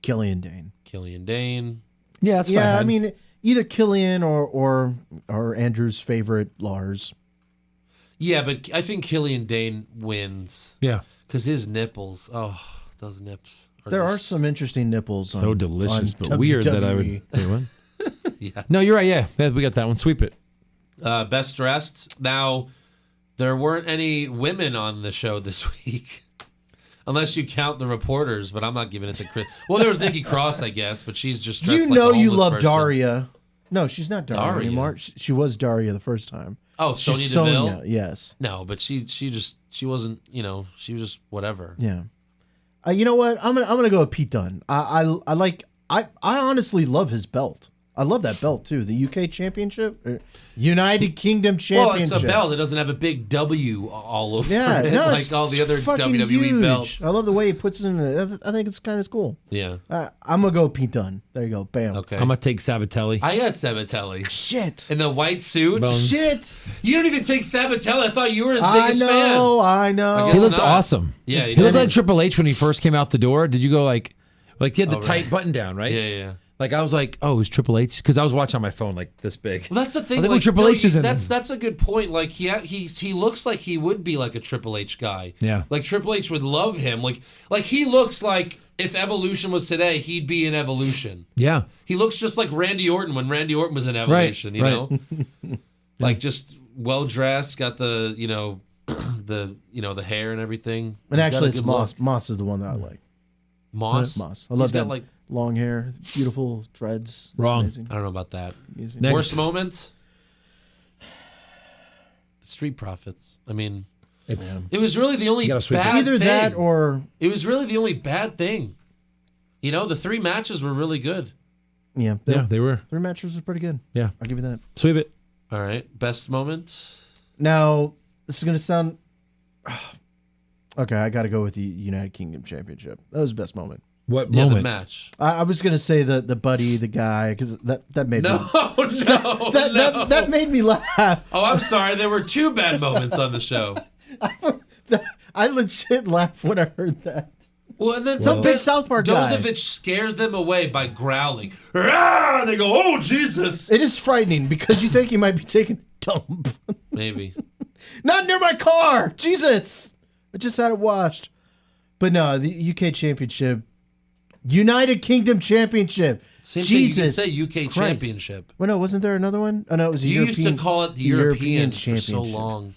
Killian Dane. Killian Dane. Yeah, that's fine. I mean, either Killian or Andrew's favorite Lars. Yeah, but I think Killian Dane wins Yeah. because his nipples. Oh, those nips. There are just- some interesting nipples. So on, delicious, on but weird that I WWE. would. Wait, what? Yeah. No, you're right. Yeah, we got that one. Sweep it. Best dressed. Now, there weren't any women on the show this week. Unless you count the reporters, but I'm not giving it to Chris. Well, there was Nikki Cross, I guess, but she's just dressed You like know a you homeless love person. Daria. No, she's not Daria, Daria. anymore. She was Daria the first time. Oh, She's Sonya Deville? Sonya, yes. No, but she wasn't, you know, she was just whatever. Yeah. You know what? I'm gonna go with Pete Dunne. I honestly love his belt. I love that belt too. The UK Championship, United Kingdom Well, Championship. it's a belt. It doesn't have a big W all over Yeah, it no, like it's all the other fucking WWE huge. belts. I love the way he puts it in. I think it's kind of cool. Yeah. I'm gonna go Pete Dunne. There you go. Bam. Okay. I'm gonna take Sabatelli. I got Sabatelli Shit. in the white suit. Bones. Shit. You don't even take Sabatelli. I thought you were his I biggest know. I know. I He guess looked not. awesome. Yeah, he he looked did. like Triple H when he first came out the door. Did you go like he had the Oh, tight right. button down, right? fan. Yeah. Like I was like, oh, it was Triple H because I was watching on my phone like this big. Well, that's the thing. I was like, Triple H is in That's a good point. Like he looks like he would be like a Triple H guy. Yeah. Like Triple H would love him. Like he looks like if Evolution was today, he'd be in Evolution. Yeah. He looks just like Randy Orton when Randy Orton was in Evolution. You right. know, like just well dressed, got the the hair and everything. And He's got actually, a it's good Moss. look. Moss is the one that I like. Moss. Moss. I love He's that. got like Long hair, beautiful dreads. It's Wrong. amazing. I don't know about that. Amazing. Next. Worst moment. The Street Profits. I mean, It's it was really the only You gotta sweep it. bad Either thing. that or It was really the only bad thing. You know, the 3 matches were really good. yeah, they were. 3 matches are pretty good. Yeah. I'll give you that. Sweep it. All right. Best moment. Now this is gonna sound okay. I got to go with the United Kingdom Championship. That was the best moment. What Yeah, the moment? match. I was gonna say the buddy, the guy, because that made No, me no, no. that made me laugh. Oh, I'm sorry. There were 2 bad moments on the show. I legit laughed when I heard that. Well, and then Some big South Park guy. Dozovich scares them away by growling. "Rah!" They go, "Oh, Jesus!" It is frightening because you think he might be taking a dump. Maybe. Not near my car! Jesus! I just had it washed. But no, the UK Championship, United Kingdom Championship. Same Jesus thing. You can say UK Christ. Championship. Well, no, wasn't there another one? Oh, no, it was a You European. used to call it the European for so Championship. long.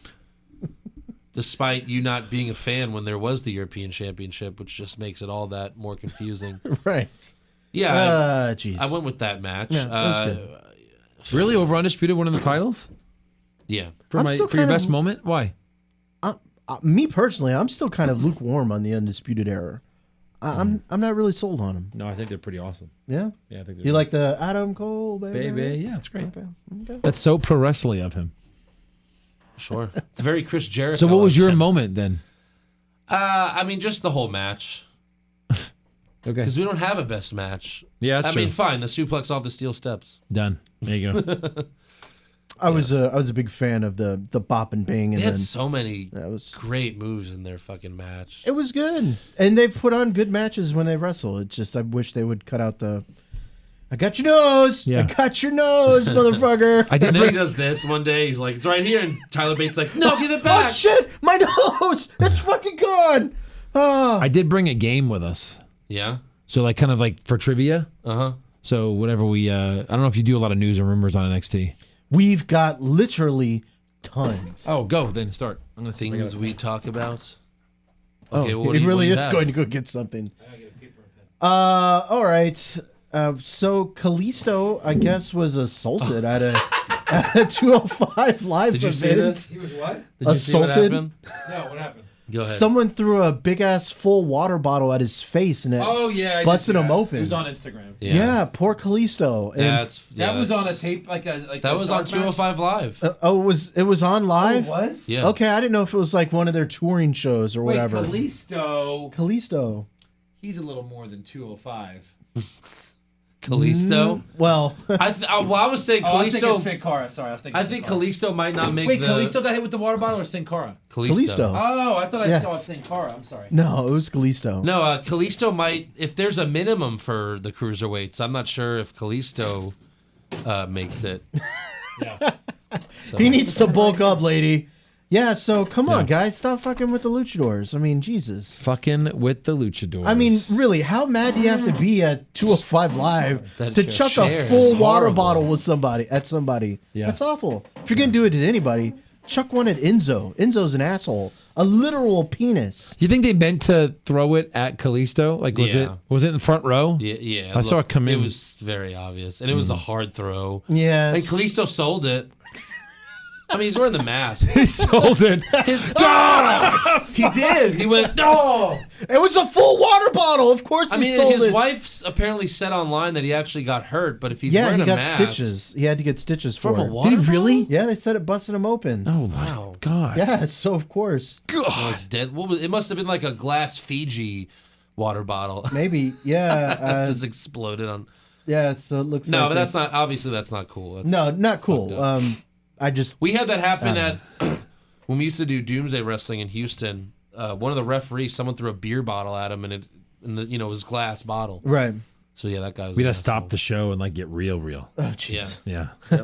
Despite you not being a fan when there was the European Championship, which just makes it all that more confusing. Right. Yeah, Jeez. I went with that match. Yeah, that was good. Really, over Undisputed winning the titles Yeah. for I'm my still for your kind of- best moment? Why? Me personally, I'm still kind of lukewarm on the Undisputed Era. I'm not really sold on them. No, I think they're pretty awesome. Yeah? Yeah, I think they're You like the Adam Cole, baby? baby. Yeah, it's great. Okay. That's so pro wrestling of him. Sure. It's very Chris Jericho. So, what was of your him. moment then? I mean, just the whole match. Okay. Because we don't have a best match. Yeah, that's I true. mean, fine. The suplex off the steel steps. Done. There you go. I was a big fan of the bop and bang, and They had then so many that was great moves in their fucking match. it was good. And they've put on good matches when they wrestle. It's just I wish they would cut out the I got your nose. Yeah. I got your nose, motherfucker. I did And then he bring. does this one day. He's like, "It's right here," and Tyler Bates like, "No, give it Oh back." shit, my nose! It's fucking gone. Oh. I did bring a game with us. Yeah. So like kind of like for trivia. Uh-huh. So whatever we I don't know if you do a lot of news and rumors on NXT. We've got literally tons. Oh, go then start. I'm gonna Things we talk about. Oh, Okay, well, what he do you- what really do you is have? going to go get something. All right. So Kalisto, I guess, was assaulted at a 205 live Did you see event. this? He was what? Did you see what Assaulted? happened? No, what happened? Go ahead. Someone threw a big ass full water bottle at his face and it Oh yeah, I busted did see him that. open. It was on Instagram. Yeah, poor Kalisto. And, That was on a tape, like a. That was on 205 Live. oh, it was on live. was? Yeah. Okay, I didn't know if it was like one of their touring shows or whatever. Kalisto. he's a little more than 205. Kalisto. Well, I was saying Kalisto. Sin Cara. Sorry, I was thinking. I think Kalisto might not make Wait, the. Kalisto got hit with the water bottle or Sin Cara? Kalisto. Oh, I thought I Yes. saw Sin Cara. I'm sorry. No, it was Kalisto. No, Kalisto might. If there's a minimum for the cruiserweights, I'm not sure if Kalisto makes it. Yeah. So. He needs to bulk up, lady. Yeah, so come on, guys. Stop fucking with the luchadors. I mean, Jesus. Fucking with the luchadors. I mean, really, how mad do you have to be at 205 Live That to chuck a chair full is water horrible. bottle with somebody? Yeah. That's awful. If you're gonna do it to anybody, chuck one at Enzo. Enzo's an asshole, a literal penis. you think they meant to throw it at Kalisto? Like, was Yeah. it in the front row? Yeah. I saw it come in. It was very obvious, and it was a hard throw. Yes. And Kalisto sold it. I mean, he's wearing the mask. He sold it. His he did. He went no. It was a full water bottle. Of course, I he mean, sold his it. wife apparently said online that he actually got hurt, but if he's Yeah, wearing he a got mask stitches. He had to get stitches from for a it. water Did he really? Yeah, they said it busted him open. Oh Wow. my god. Yeah, so of course. bottle, it's dead. What was it? Must have been like a glass Fiji water bottle. Maybe. Yeah. Just exploded on. Yeah, so it looks No, like but that's it's- not obviously that's not cool. That's, No, not cool. fucked up. I just We had that happen at when we used to do Doomsday Wrestling in Houston. One of the referees, someone threw a beer bottle at him, and it was glass bottle. right. So yeah, that guy was. We an gotta stop asshole. the show and like get real. Oh jeez. Yeah. Yeah.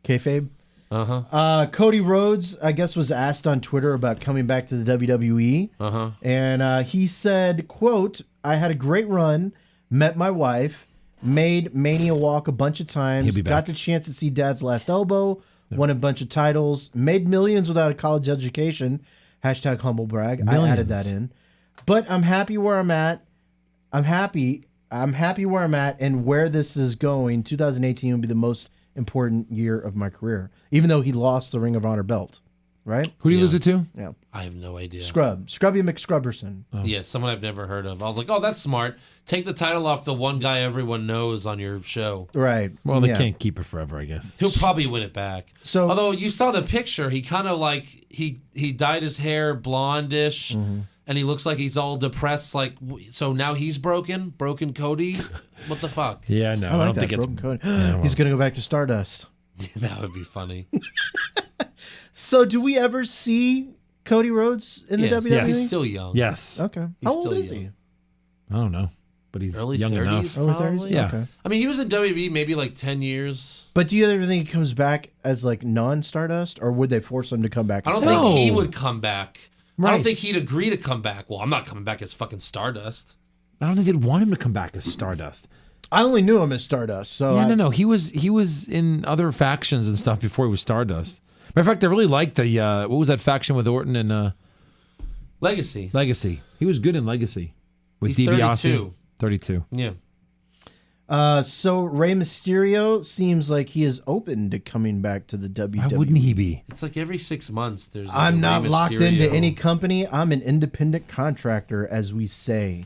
Kayfabe. Uh-huh. Cody Rhodes, I guess, was asked on Twitter about coming back to the WWE, Uh-huh. and he said, "quote I had a great run, met my wife, made Mania walk a bunch of times, He'll be got back. the chance to see Dad's last elbow, won a bunch of titles, made millions without a college education. Hashtag humble brag. I added that in, but I'm happy where I'm at. I'm happy where I'm at, and where this is going. 2018 will be the most important year of my career, even though he lost the Ring of Honor belt, right? Who do you Yeah. lose it to? Yeah. I have no idea. Scrubby McScrubberson. Yeah, someone I've never heard of. I was like, oh, that's smart. Take the title off the one guy everyone knows on your show. Right. Well, they Yeah. can't keep it forever, I guess. He'll probably win it back. So- although you saw the picture, he kind of like he dyed his hair blondish, and he looks like he's all depressed. Like, so now he's broken Cody. What the fuck? Yeah, no, I like don't that. think it's. Broken Cody. Yeah, well. He's gonna go back to Stardust. That would be funny. So, do we ever see Cody Rhodes in the WWE? Yes. He's still young. Yes. Okay. He's How old still is young. he? I don't know, but he's Early young 30s? enough. Early 30s? Probably. Yeah. Okay. I mean, he was in WWE maybe like 10 years. But do you ever think he comes back as like non-Stardust, or would they force him to come back? I as don't No. think he would come back. I Right. don't think he'd agree to come back. Well, I'm not coming back as fucking Stardust. I don't think they'd want him to come back as Stardust. I only knew him as Stardust, so Yeah, no. He was in other factions and stuff before he was Stardust. Matter of fact, I really liked the what was that faction with Orton and Legacy. Legacy. He was good in Legacy with He's DiBiase. 32. 32. Yeah. So Rey Mysterio seems like he is open to coming back to the WWE. Why wouldn't he be? It's like every 6 months there's like I'm a not Rey locked Mysterio. into any company. I'm an independent contractor, as we say.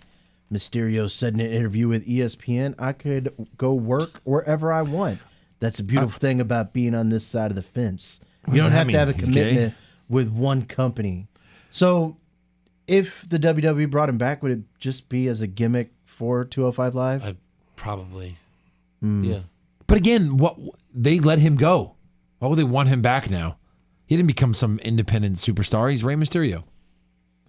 Mysterio said in an interview with ESPN, I could go work wherever I want. That's a beautiful thing about being on this side of the fence. You does don't that have mean? to have a He's commitment with one company. So if the WWE brought him back, would it just be as a gimmick for 205 Live? Probably. Hmm. Yeah. But again, what they let him go. Why would they want him back now? He didn't become some independent superstar. He's Rey Mysterio.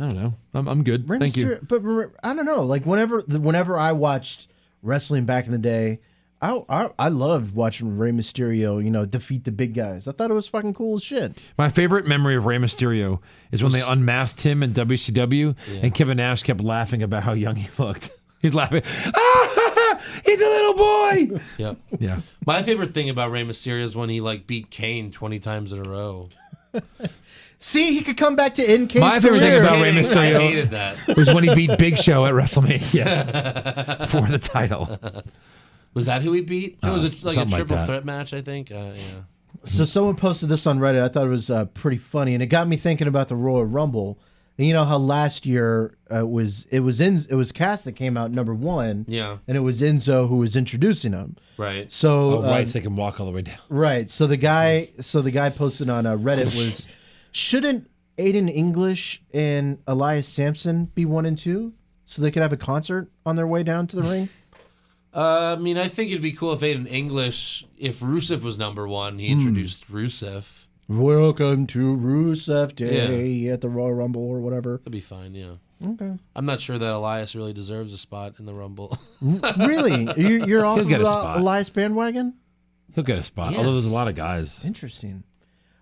I don't know. I'm good. Rey Thank you. Mysterio- But I don't know. Like whenever I watched wrestling back in the day, I loved watching Rey Mysterio, defeat the big guys. I thought it was fucking cool as shit. My favorite memory of Rey Mysterio is when they unmasked him in WCW, and Kevin Nash kept laughing about how young he looked. He's laughing. Ah, he's a little boy. Yeah. Yeah. My favorite thing about Rey Mysterio is when he like beat Kane 20 times in a row. See, he could come back to NK. My favorite thing about Rey I Mysterio hated that. was when he beat Big Show at WrestleMania for the title. Was that who he beat? It was like a something like triple that. threat match, I think. Yeah. So someone posted this on Reddit. I thought it was pretty funny, and it got me thinking about the Royal Rumble. And you know how last year it was Cass that came out number 1. Yeah. And it was Enzo who was introducing him. Right. So Oh, right, so they can walk all the way down. right. So the guy posted on Reddit was, shouldn't Aiden English and Elias Sampson be 1 and 2 so they could have a concert on their way down to the ring? I mean, I think it'd be cool if Aiden English, if Rusev was number 1, he introduced Rusev. Welcome to Rusev Day at the Royal Rumble or whatever. That'd be fine, yeah. Okay. I'm not sure that Elias really deserves a spot in the Rumble. Really? You're off He'll of get a the spot. Elias bandwagon? He'll get a spot. Yes. Although there's a lot of guys. Interesting.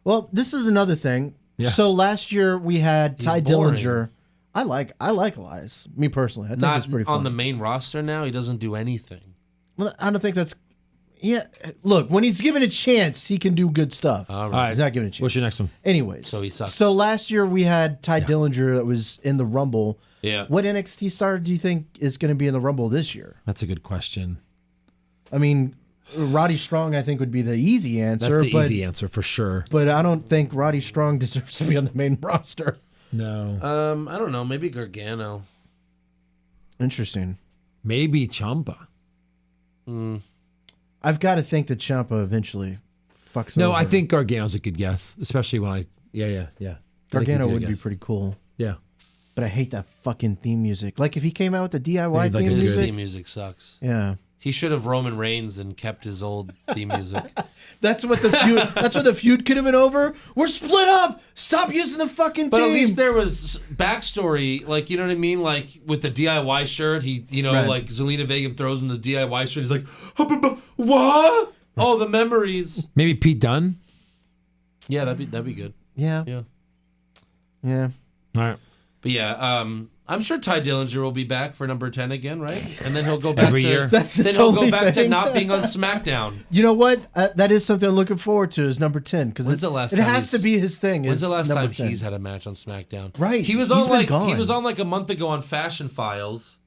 Well, this is another thing. Yeah. So last year we had Ty boring. Dillinger. I like Elias. Me personally, I think Not it's pretty fun. on the main roster now. He doesn't do anything. Well, I don't think that's. Yeah, look, when he's given a chance, he can do good stuff. All All right. right. He's not given a chance. What's your next one? Anyways, So he sucks. So last year we had Ty Dillinger that was in the Rumble. Yeah. What NXT star do you think is going to be in the Rumble this year? That's a good question. I mean, Roddy Strong, I think, would be the easy That's answer. the easy answer for sure. But I don't think Roddy Strong deserves to be on the main roster. No. I don't know. Maybe Gargano. Interesting. Maybe Ciampa. I've got to think that Ciampa eventually fucks No, over. I think Gargano's a good guess, especially when I. Yeah. I think he's Gargano a good would be guess. pretty cool. Yeah. But I hate that fucking theme music. Like if he came out with the DIY Maybe like theme a His music. theme music sucks. Yeah. He should have Roman Reigns and kept his old theme music. That's what the feud that's what the feud could have been over. We're split up. Stop using the fucking But theme. at least there was backstory, like, you know what I mean? Like, with the DIY shirt, he, Right. like, Zelina Vega throws in the DIY shirt. He's like, what? Oh, the memories. Maybe Pete Dunne. Yeah, that'd be good. Yeah. Yeah. Yeah. All right. But yeah, I'm sure Ty Dillinger will be back for number 10 again, right? And then he'll go back Every to year. That's then his he'll go only back to thing. not being on SmackDown. You know what? That is something I'm looking forward to is number 10 because When's the last it time has to he's- be his thing. When's is the last number time 10. he's had a match on SmackDown? Right. He was He's on been like gone. he was on like a month ago on Fashion Files.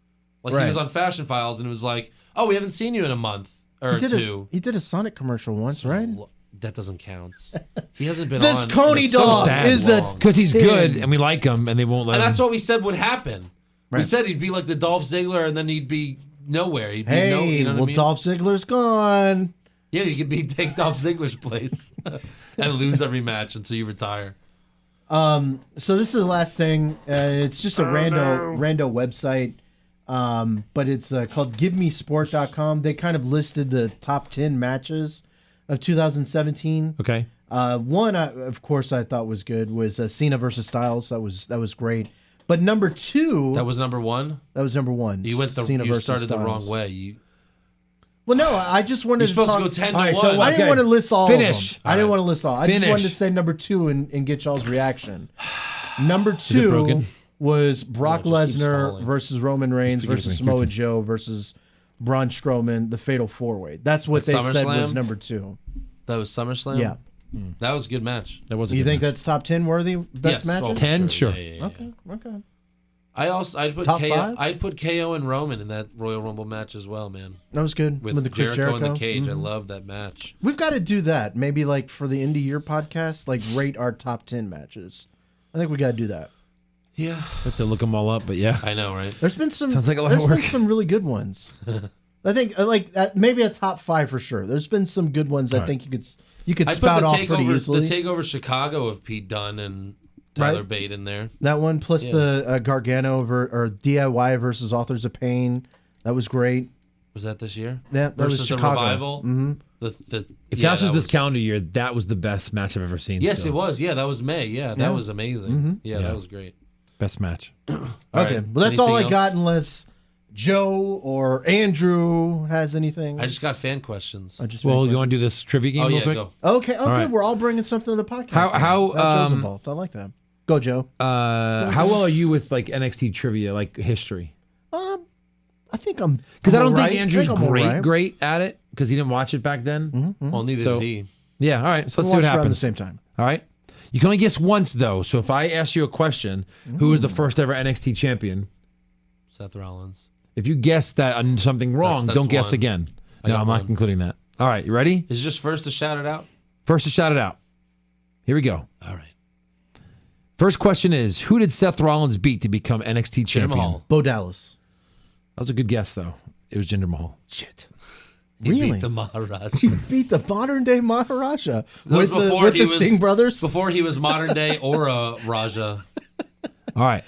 Like Right. he was on Fashion Files and it was like, "Oh, we haven't seen you in a month or two." He did a Sonic commercial once, right? That doesn't count. He hasn't been This on. Coney in so dog sad is a long. Because he's 10. good and we like him and they won't let And him. that's what we said would happen. We Right. said he'd be like the Dolph Ziggler, and then he'd be nowhere. He'd be Hey, no, you know what well, I mean? Dolph Ziggler's gone. Yeah, you could take Dolph Ziggler's place and lose every match until you retire. So this is the last thing. It's just a rando website, but it's called GiveMeSport.com. They kind of listed the top 10 matches of 2017. Okay. One, of course, I thought was good was Cena versus Styles. That was great. But number 2, That was number 1. that was number 1. You went Cena you versus started the wrong Styles. way. Well, no, I just wanted You're to supposed talk. to go 10 to All right, 1. so what- I didn't Okay. want to list all Finish. of them. I didn't want to list all. I just wanted to Finish. say number 2 and get y'all's reaction. Number it 2 broken? was Brock No, it just keeps Lesnar falling. versus Roman Reigns give it versus to me, give it Samoa to me. Joe versus Braun Strowman, the Fatal 4-Way. That's what At they said SummerSlam? was number 2. That was SummerSlam? Yeah. That was a good match. That wasn't. You good think match. that's top 10 worthy best Yes, matches? well, 10? Sure. Yeah. Okay. I'd put Top KO. 5? I'd put KO and Roman in that Royal Rumble match as well, man. That was good. With the Chris Jericho in the cage. I Mhm. love that match. We've got to do that. Maybe like for the end of year podcast, like rate our top 10 matches. I think we got to do that. Yeah. Have to look them all up, but yeah. I know, right? There's been some. Sounds like a lot of There's been work. some really good ones. I think maybe a top 5 for sure. There's been some good ones. I All right. think you could I'd spout put off pretty the easily. takeover Chicago of Pete Dunne and Tyler Right. Bate in there. That one plus Yeah. the Gargano or DIY versus Authors of Pain. That was great. Was that this year? Yeah, that Versus was the Chicago. Revival. Mhm. If yeah, that was this calendar year, that was the best match I've ever seen. Yes, still. it was. Yeah, that was May. Yeah, that Yeah. was amazing. Mhm. Yeah, Yeah. that was great. Best match. All Okay, right. well that's all I Anything else? got unless Joe or Andrew has anything. I just got fan questions. Well, you want to do this trivia game Oh real yeah, quick? go. Okay, All right. good. We're all bringing something to the podcast. How- now. how, Now Joe's um, involved. I like that. Go, Joe. How well are you with like NXT trivia, like history? I think I'm Because I don't alright. think Andrew's I think I'm great alright. at it because he didn't watch it back then. Well, neither So- did he. Yeah, all right. So let's We'll see what watch around happens. the same time. All right. You can only guess once though. So if I ask you a question, who was the first ever NXT champion? Seth Rollins. If you guess that on something wrong, That's don't guess one. again. I No, got I'm not one. including that. All right, you ready? Is it just first to shout it out? First to shout it out. Here we go. All right. First question is, who did Seth Rollins beat to become NXT Jinder champion? Mahal. Bo Dallas. That was a good guess though. It was Jinder Mahal. Shit. He Really? beat the Maharaja. He beat the modern day Maharaja That was with before he the was- Singh brothers. Before he was modern day Aura Raja. All right.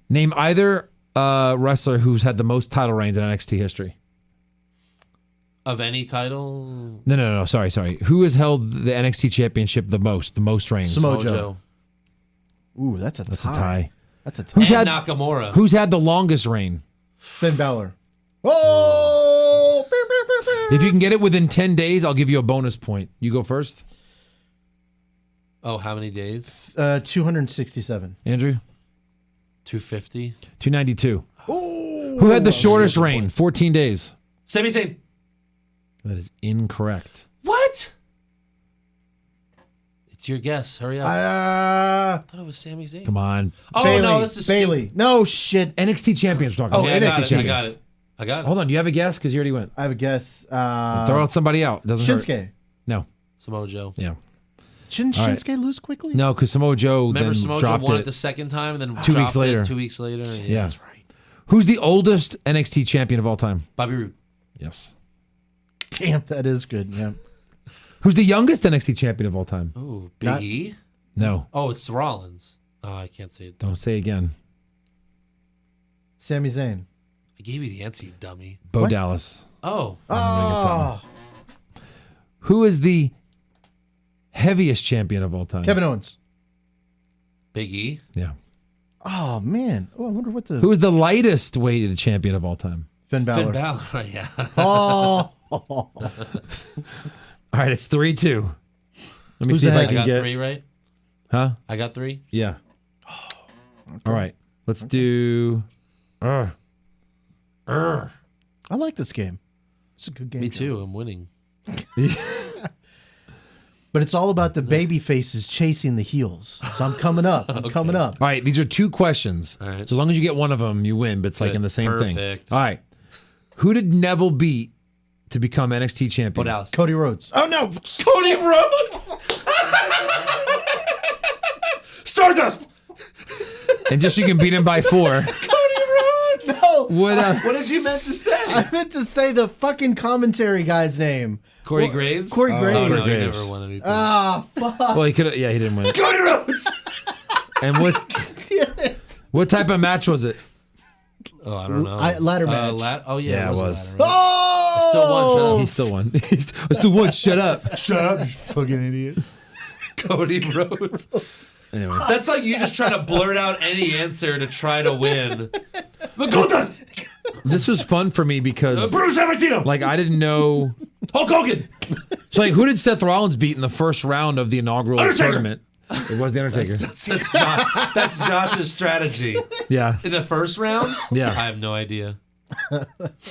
Name either wrestler who's had the most title reigns in NXT history. Of any title? No. Sorry. Who has held the NXT championship the most reigns? Samoa Mojo. Joe. Ooh, that's a That's a tie. That's a tie. Who's And had Nakamura. Who's had the longest reign? Finn Balor. Oh! Beep, beep, beep, beep. If you can get it within 10 days, I'll give you a bonus point. You go first, Oh, how many days? 267. Andrew. 250. 292. Oh! Who had the shortest reign? 14 days. Sami Zayn. That is incorrect. What? It's your guess. Hurry up. I thought it was Sami Zayn. Come on. Oh, Bailey. no, this is Bailey. No shit. NXT champions we're talking Oh, about. Yeah, NXT I got it. I got it. Hold on. Do you have a guess? Because you already went. I have a guess. Throw out somebody out. It doesn't hurt. Shinsuke. No. Samoa Joe. Yeah. Shouldn't All right. Shinsuke lose quickly? No, because Samoa Joe Remember then Samoa Joe dropped won it. it the second time and then 2 weeks dropped it later. 2 weeks later. Yeah, Yeah. that's right. Who's the oldest NXT champion of all time? Bobby Roode. Yes. Damn, that is good. Yeah. Who's the youngest NXT champion of all time? Oh, Big Not- E? No. Oh, it's Rollins. Oh, I can't say it. Don't say again. Sami Zayn. I gave you the answer, you dummy. Bo What? Dallas. Oh. I'm gonna get something. Oh, Who is the heaviest champion of all time? Kevin Owens. Big E? Yeah. Oh man. Oh, I wonder what the Who is the lightest weighted champion of all time? Finn Balor. Finn Balor, yeah. Oh. All right, it's 3-2. Let me Who's see if I ahead? I can got get. 3, right? Huh? I got 3? Yeah. All right. Let's do. I like this game. It's a good game. Me Joe. too. I'm winning. But it's all about the baby faces chasing the heels. So I'm coming up. I'm coming up. All right, these are 2 questions. All right. So as long as you get one of them, you win. But it's like Good. in the same thing. Perfect. All right. Who did Neville beat to become NXT champion? What else? Cody Rhodes. Oh no. Cody Rhodes! Stardust! And just so you can beat him by 4. Cody Rhodes! No. What did you meant to say? I meant to say the fucking commentary guy's name. Corey Graves? Corey Graves. Oh, no, he Graves. never won anything. Ah, fuck. Well, he could. Yeah, he didn't win. Cody Rhodes! And Damn it. what type of match was it? Oh, I don't know. Ladder match. Oh, yeah. Yeah, it a was. ladder match. Oh! He still won. I still won. Shut up. Shut up, you fucking idiot. Cody Rhodes. Anyway, That's like you just trying to blurt out any answer to try to win. The Goldust! this was fun for me because, Bruce Sammartino! like, I didn't know. Hulk Hogan! So, like, who did Seth Rollins beat in the first round of the inaugural Undertaker! tournament? It was the Undertaker. That's Josh's strategy. Yeah, In the first round? Yeah. I have no idea.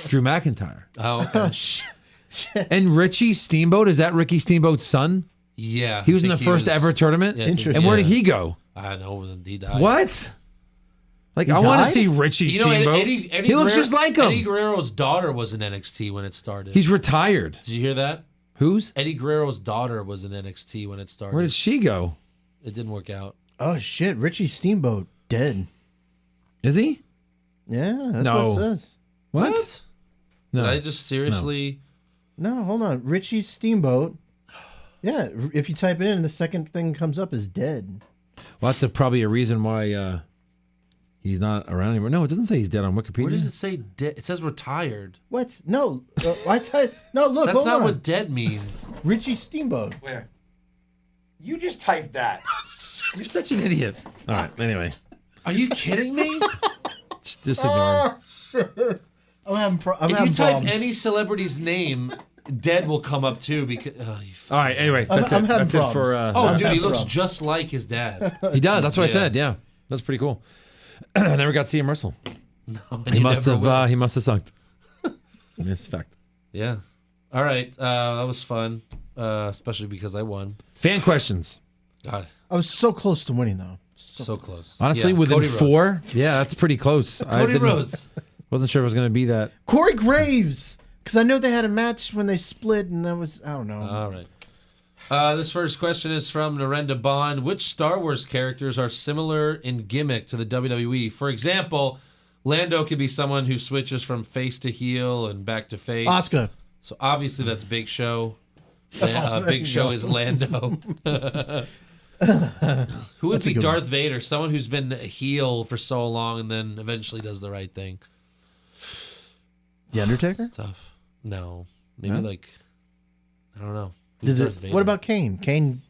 Drew McIntyre. Oh, okay. And Richie Steamboat, is that Ricky Steamboat's son? Yeah. He was in I the think first ever tournament? Yeah, I think- Interesting. And where did he go? I know, he died. What? Like, I want to died? see Richie You know, Steamboat. Eddie he looks Guerrero- just like him. Eddie Guerrero's daughter was in NXT when it started. He's retired. Did you hear that? Who's? Eddie Guerrero's daughter was in NXT when it started. Where did she go? It didn't work out. Oh, shit. Richie Steamboat dead. Is he? Yeah, that's No. what it says. What? No. Did I just seriously... No, hold on. Richie Steamboat. Yeah, if you type it in, the second thing comes up is dead. Well, that's probably a reason why he's not around anymore. No, it doesn't say he's dead on Wikipedia. Where does it say dead? It says retired. What? No, no. Look, That's hold not on. what dead means. Richie Steamboat. Where? You just typed that. You're such an idiot. All right. Anyway, Are you kidding me? just ignore him. Shit. I'm having If you having type problems. any celebrity's name, dead will come up too. Because All right. Anyway, that's I'm it. having That's it for. oh, dude, he having looks problems. just like his dad. he does. That's what I Yeah. said. Yeah, that's pretty cool. I never got to see him wrestle. And He must never have. will. He must have sucked. That's a fact. Yeah. All right. That was fun, especially because I won. Fan questions. God, I was so close to winning, though. so close. Honestly, Yeah, within Cody Rhodes. 4. Yeah, that's pretty close. I Cody didn't- Rhodes. Wasn't sure it was going to be that. Corey Graves. Because I know they had a match when they split, and I don't know. All right. This first question is from Narendra Bond. Which Star Wars characters are similar in gimmick to the WWE? For example, Lando could be someone who switches from face to heel and back to face. Asuka. So obviously that's Big Show. Big you Show go. is Lando. Who would be good Darth Vader? Someone who's been a heel for so long and then eventually does the right thing. The Undertaker? Tough. No. Maybe Huh? like, I don't know. Who's Darth Vader? What about Kane? Kane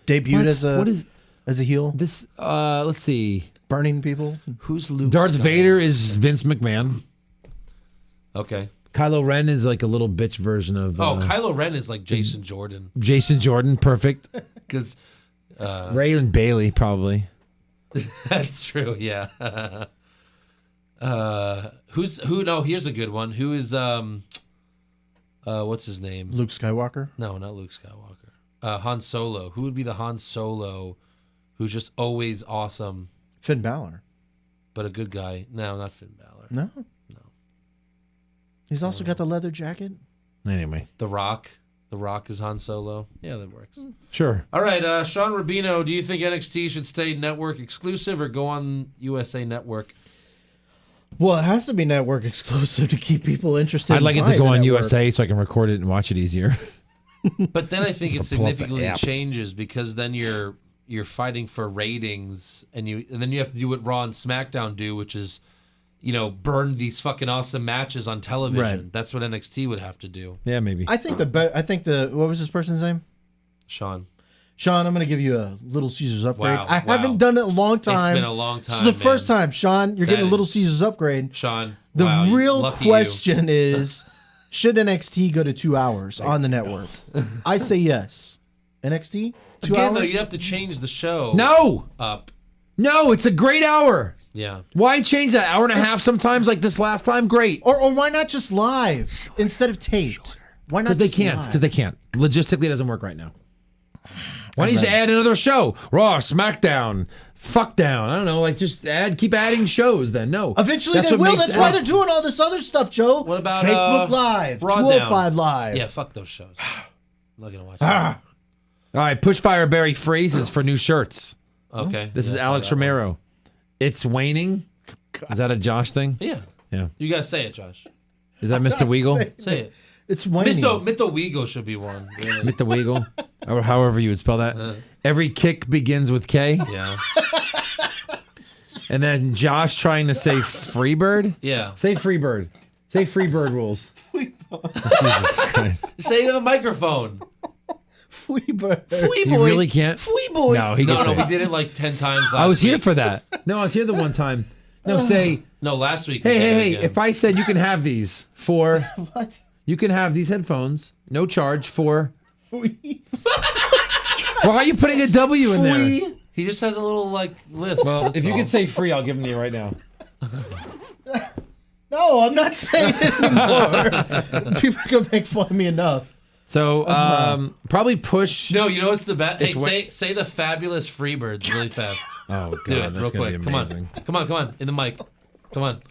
debuted What is as a heel, this? Let's see. burning people. Who's Luke Darth Skywalker? Vader is Vince McMahon. Okay. Kylo Ren is like a little bitch version of Kylo Ren is like Jason Jordan. Jason Jordan. Perfect. Because Raylan Bailey, probably. that's true, yeah. Who? No, here's a good one. Who is what's his name? Luke Skywalker. No, not Luke Skywalker. Han Solo. Who would be the Han Solo who's just always awesome Finn Balor. but a good guy? No, not Finn Balor. No. He's also got the leather jacket. Anyway, The Rock. The Rock is Han Solo. Yeah, that works. sure. All right, Sean Rubino, do you think NXT should stay network exclusive or go on USA Network? Well, it has to be network exclusive to keep people interested. I'd like in it to buying go the on network. USA so I can record it and watch it easier. But then I think it Pull up the significantly app. changes because then you're fighting for ratings and then you have to do what Raw and SmackDown do, which is, burn these fucking awesome matches on television. Right. That's what NXT would have to do. Yeah, maybe. I think what was this person's name? Sean. Sean, I'm going to give you a Little Caesars upgrade. Wow, I wow. haven't done it in a long time. It's been a long time. This is the first man. time, Sean. You're getting a That Little is- Caesars upgrade. Sean. The wow, real lucky question is, should NXT go to 2 hours on the network? I say yes. NXT 2 Again, hours. though, you have to change the show No, up. no, it's a great hour. Yeah. Why change that hour and a half sometimes like this last time? Great. or why not just live instead of taped? Why not? Because they just can't. live? Because they can't. Logistically, it doesn't work right now. Why don't you just add another show? Raw, SmackDown, Fuck Down. I don't know. Like just keep adding shows. Then no. Eventually That's they what will. makes That's why sense. they're doing all this other stuff, Joe. What about Facebook Live, Raw 205 Down? Live? Yeah, fuck those shows. I'm not going to watch All right, push Fireberry phrases for new shirts. them. Okay. This is Yeah, I saw Alex that one. Romero. It's waning. Is that a Josh thing? Yeah. Yeah. You gotta say it, Josh. Is that Mr. Weagle? Say it. It's whiny. Mr. Weagle should be one. Really. Mr. Weagle? Or however you would spell that. Every kick begins with K. Yeah. And then Josh trying to say Freebird? Yeah. Say Freebird. Say Freebird rules. Jesus Christ. Say it to the microphone. Freebird. Fwee You boy. really can't? Fwee boy. No, he can no, say we it. did it like 10 times last week. I was here for that. No, I was here the one time. No, say, No, last week. we did it hey, again. if I said you can have these for, What? you can have these headphones, no charge for, Fwee. why are you putting a W in there? Fwee. He just has a little like list. Well, that's if you all. could say free, I'll give them to you right now. No, I'm not saying it anymore. People are gonna make fun of me enough. So, probably push. No, you know what's the best? Hey, It's say the fabulous Freebirds really fast. Oh, God, Do it that's real going to quick. be Come amazing. on. Come on. In the mic. Come on.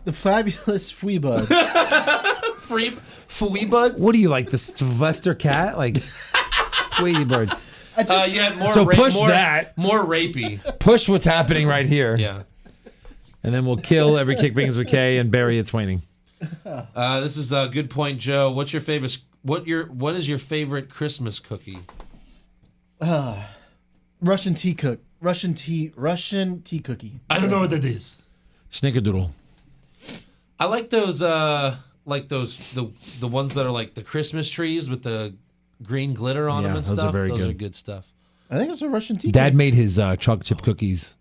The fabulous Fweebuds. Fweebuds? What do you like, the Sylvester cat? Like, Tweety Bird. Yeah, more So push more, that. More rapey. Push what's happening right here. Yeah. And then we'll kill every kick begins with K and bury its waning. This is a good point, Joe. What's your favorite? What is your favorite Christmas cookie? Russian tea cookie. I don't know what that is. Snickerdoodle. I like those the ones that are like the Christmas trees with the green glitter on Yeah, them and those are stuff. very Those good. are good stuff. I think it's a Russian tea Dad cookie. made his chocolate chip cookies,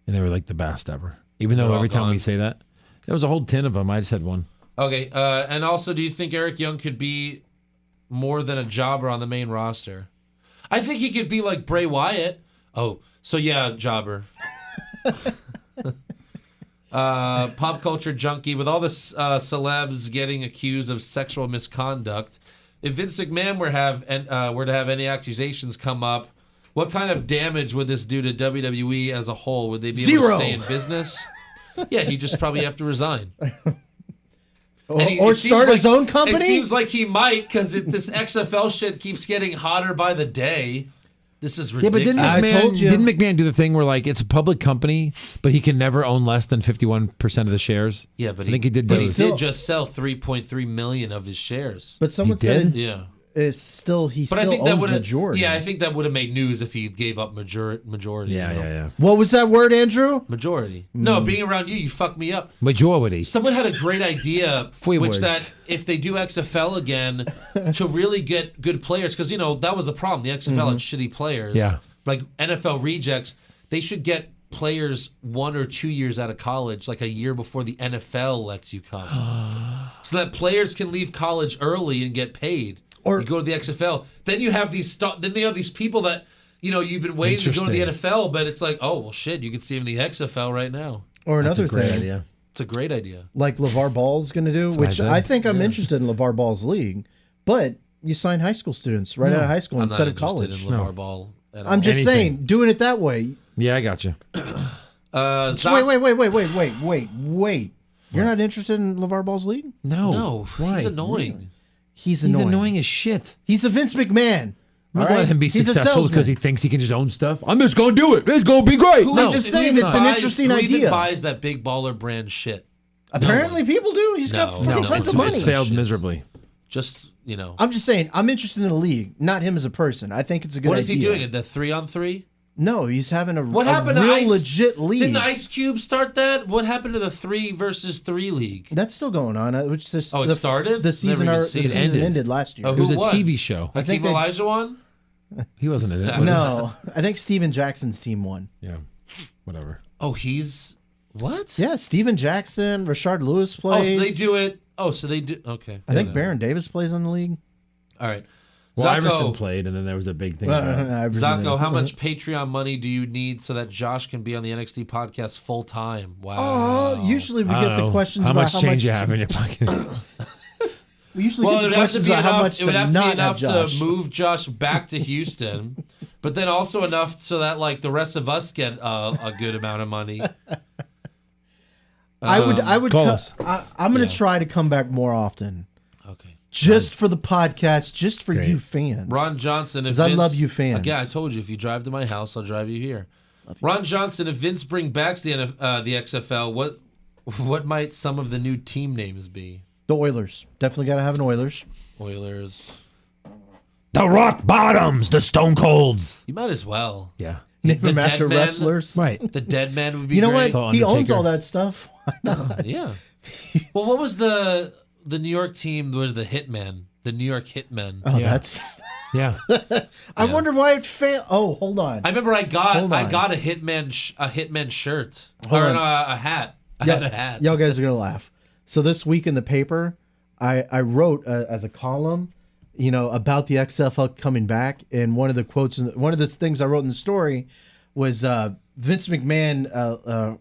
and they were like the best ever. Even though They're all every time gone. we say that, there was a whole tin of them. I just had one. Okay, and also, do you think Eric Young could be more than a jobber on the main roster? I think he could be like Bray Wyatt. Oh, so yeah, jobber. Pop culture junkie with all the celebs getting accused of sexual misconduct. If Vince McMahon were to have any accusations come up, what kind of damage would this do to WWE as a whole? Would they be able Zero. to stay in business? Yeah, he'd just probably have to resign. Or, And or it seems start his like- own company. It seems like he might because this XFL shit keeps getting hotter by the day. This is Yeah, but ridiculous. told you. didn't McMahon do the thing where like it's a public company, but he can never own less than 51% of the shares? Yeah, but I think he did But he those. did just sell 3.3 million of his shares. But someone He said did? Yeah, it's still he but still I think that owns would have. majority. Yeah, I think that would have made news if he gave up majority. Yeah, you know? yeah. What was that word, Andrew? Majority. No, being around you fucked me up. Majority. Someone had a great idea, Free which words. that if they do XFL again, to really get good players, because that was the problem. The XFL had shitty players. Yeah. Like NFL rejects, they should get players 1 or 2 years out of college, like a year before the NFL lets you come, so that players can leave college early and get paid. Or- you go to the XFL, then you have these people that you've been waiting to go to the Interesting. NFL, but it's like, oh well, shit, you can see them in the XFL right now. Or That's a another great thing, idea. It's a great idea. like LeVar Ball's going to do, what which I said. I think I'm interested in LeVar Ball's league. But you sign high school students right out of high school I'm not instead of interested college. in LeVar Ball. At I'm all. just Anything. saying, doing it that way. Yeah, I got you. Zach- Wait. You're not interested in LeVar Ball's league? No. No, Why? he's annoying. He's He's annoying. annoying as shit. He's a Vince McMahon. I'm not all gonna right? let him be He's a successful salesman. because he thinks he can just own stuff. I'm just gonna do it. It's gonna be great. I'm just saying it's an interesting who idea. even buys that big baller brand shit? Apparently, people do. He's got No, fucking no, tons of it's- money. It's failed Shit. miserably. Just I'm just saying, I'm interested in the league, not him as a person. I think it's a good what idea. is he doing? The 3-on-3? No, he's having a What happened to real Ice? legit league. Didn't Ice Cube start that? What happened to the 3 versus 3 league? That's still going on. Which this, Oh, it started? The season, Never even the seen it. season Ended. ended last year. Oh, It was a Who won? TV show. Hakeem think they- Olajuwon? He wasn't in it. was he? No, I think Steven Jackson's team won. Yeah. Whatever. Oh, he's what? Yeah, Steven Jackson, Rashard Lewis Oh, plays. so they do it. Oh, so they do. Okay. I think Whatever. Baron Davis plays in the league. All right. Well, Iverson Zacco, played, and then there was a big thing. about it. Zacco, how much Patreon money do you need so that Josh can be on the NXT podcast full time? Wow. Oh, usually we I get don't the know. questions How about much how change much you have in your pocket? We usually Well, get it the would have to questions be about how enough. much It would to have to be not enough have Josh. to move Josh back to Houston, but then also enough so that like the rest of us get a good amount of money. I would. Call us. I'm going to Yeah. try to come back more often, Okay. just for the podcast, just for Great. you fans. Ron Johnson, if 'Cause I Vince, love you fans. Again, I told you if you drive to my house, I'll drive you here. Ron Johnson, if Vince bring back the XFL, What might some of the new team names be? The Oilers. Definitely got to have an Oilers. Oilers. The Rock Bottoms, the Stone Colds. You might as well. Yeah. Name The them Dead after Man. wrestlers. Right. The Dead Man would be You know great. what? He owns Undertaker. all that stuff. Yeah. Well, what was the New York team? Was the Hitmen? The New York Hitmen. Oh, Yeah. that's. Yeah. I wonder why it failed. Oh, hold on. I remember I got Hold on. a Hitman shirt Hold or on. a hat. I had a hat. Y'all guys are gonna laugh. So this week in the paper, I wrote as a column, about the XFL coming back, and one of the quotes, one of the things I wrote in the story was Vince McMahon.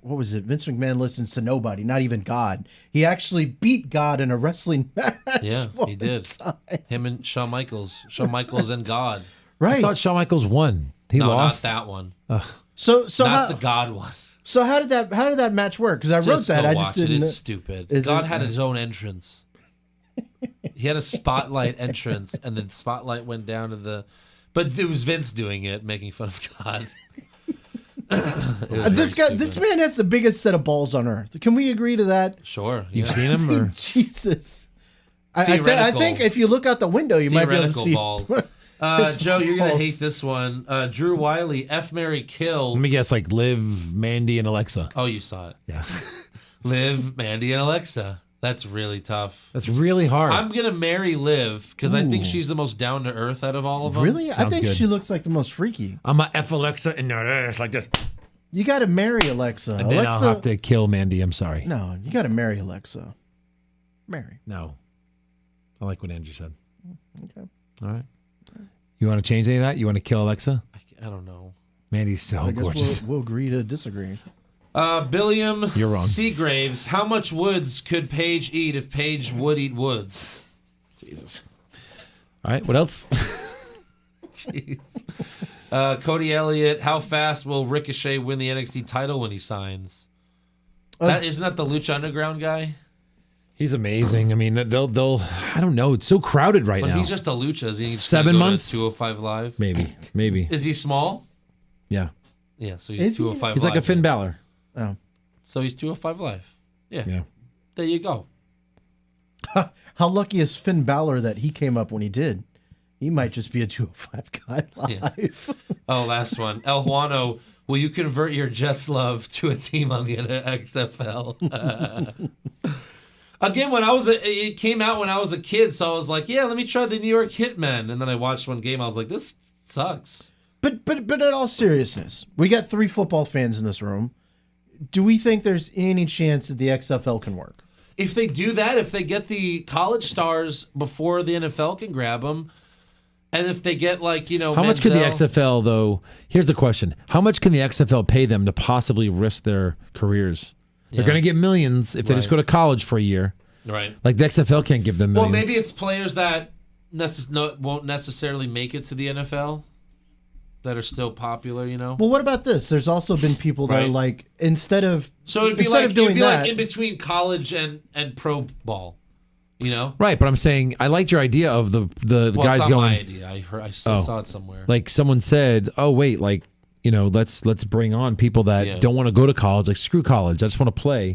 What was it? Vince McMahon listens to nobody, not even God. He actually beat God in a wrestling match. Yeah, one he did. time. Him and Shawn Michaels. Shawn Michaels and God. I Right. thought Shawn Michaels won. He No, lost. not that one. So Not how, the God one. so how did that match work? Because I wrote Just that. go I watch just didn't. it. It's stupid. Is God it- had his own entrance. He had a spotlight entrance, and then spotlight went down to the. But it was Vince doing it, making fun of God. This man has the biggest set of balls on earth. Can we agree to that? Sure. You've yeah. seen him? Or? Jesus. I Theoretical. think if you look out the window, you might be able to Theoretical see. balls. Joe, you're gonna balls. hate this one. Drew Wiley, F. Mary Kill. Let me guess, like Liv, Mandy, and Alexa. Oh, you saw it. Yeah. Liv, Mandy, and Alexa. That's really tough. That's really hard. I'm gonna marry Liv because I think Ooh. she's the most down to earth out of all of them. Really? I Sounds think good. she looks like the most freaky. I'm a F Alexa in her ass like this. You got to marry Alexa. And then Alexa. I'll have to kill Mandy. I'm sorry. No, you got to marry Alexa. Marry. No. I like what Andrew said. Okay. All right. You want to change any of that? You want to kill Alexa? I don't know. Mandy's so I guess gorgeous. we'll agree to disagree. Billiam You're wrong. Seagraves, how much woods could Paige eat if Paige would eat woods? Jesus. All right. What else? Jeez. Cody Elliott, how fast will Ricochet win the NXT title when he signs? Isn't that the Lucha Underground guy? He's amazing. I mean, they'll. I don't know. It's so crowded right But now. he's just a Lucha. Is he 7 months? 205 Live. Maybe. Is he small? Yeah. Yeah, so Is he's he? 205 He's Live. like a Finn Balor. Oh. So he's 205 Live. Yeah. Yeah. There you go. How lucky is Finn Balor that he came up when he did? He might just be a 205 guy live. Oh, last one. El Juano, will you convert your Jets love to a team on the XFL? Again, it came out when I was a kid, so I was like, yeah, let me try the New York Hitmen. And then I watched one game, I was like, this sucks. But in all seriousness, we got 3 football fans in this room. Do we think there's any chance that the XFL can work? If they do that, if they get the college stars before the NFL can grab them, and if they get How much could the XFL though? Here's the question: how much can the XFL pay them to possibly risk their careers? They're Yeah. going to get millions if they just Right. go to college for a year. Right. Like the XFL can't give them Well, millions. maybe it's players that won't necessarily make it to the NFL that are still popular, Well, what about this? There's also been people that are Right. like, instead of So it'd be instead like of doing that, like in between college and pro ball, right. But I'm saying I liked your idea of the Well, guys it's not going. my idea. I saw it somewhere. Like someone said, oh wait, let's bring on people that Yeah. don't want to go to college. Like screw college, I just want to play,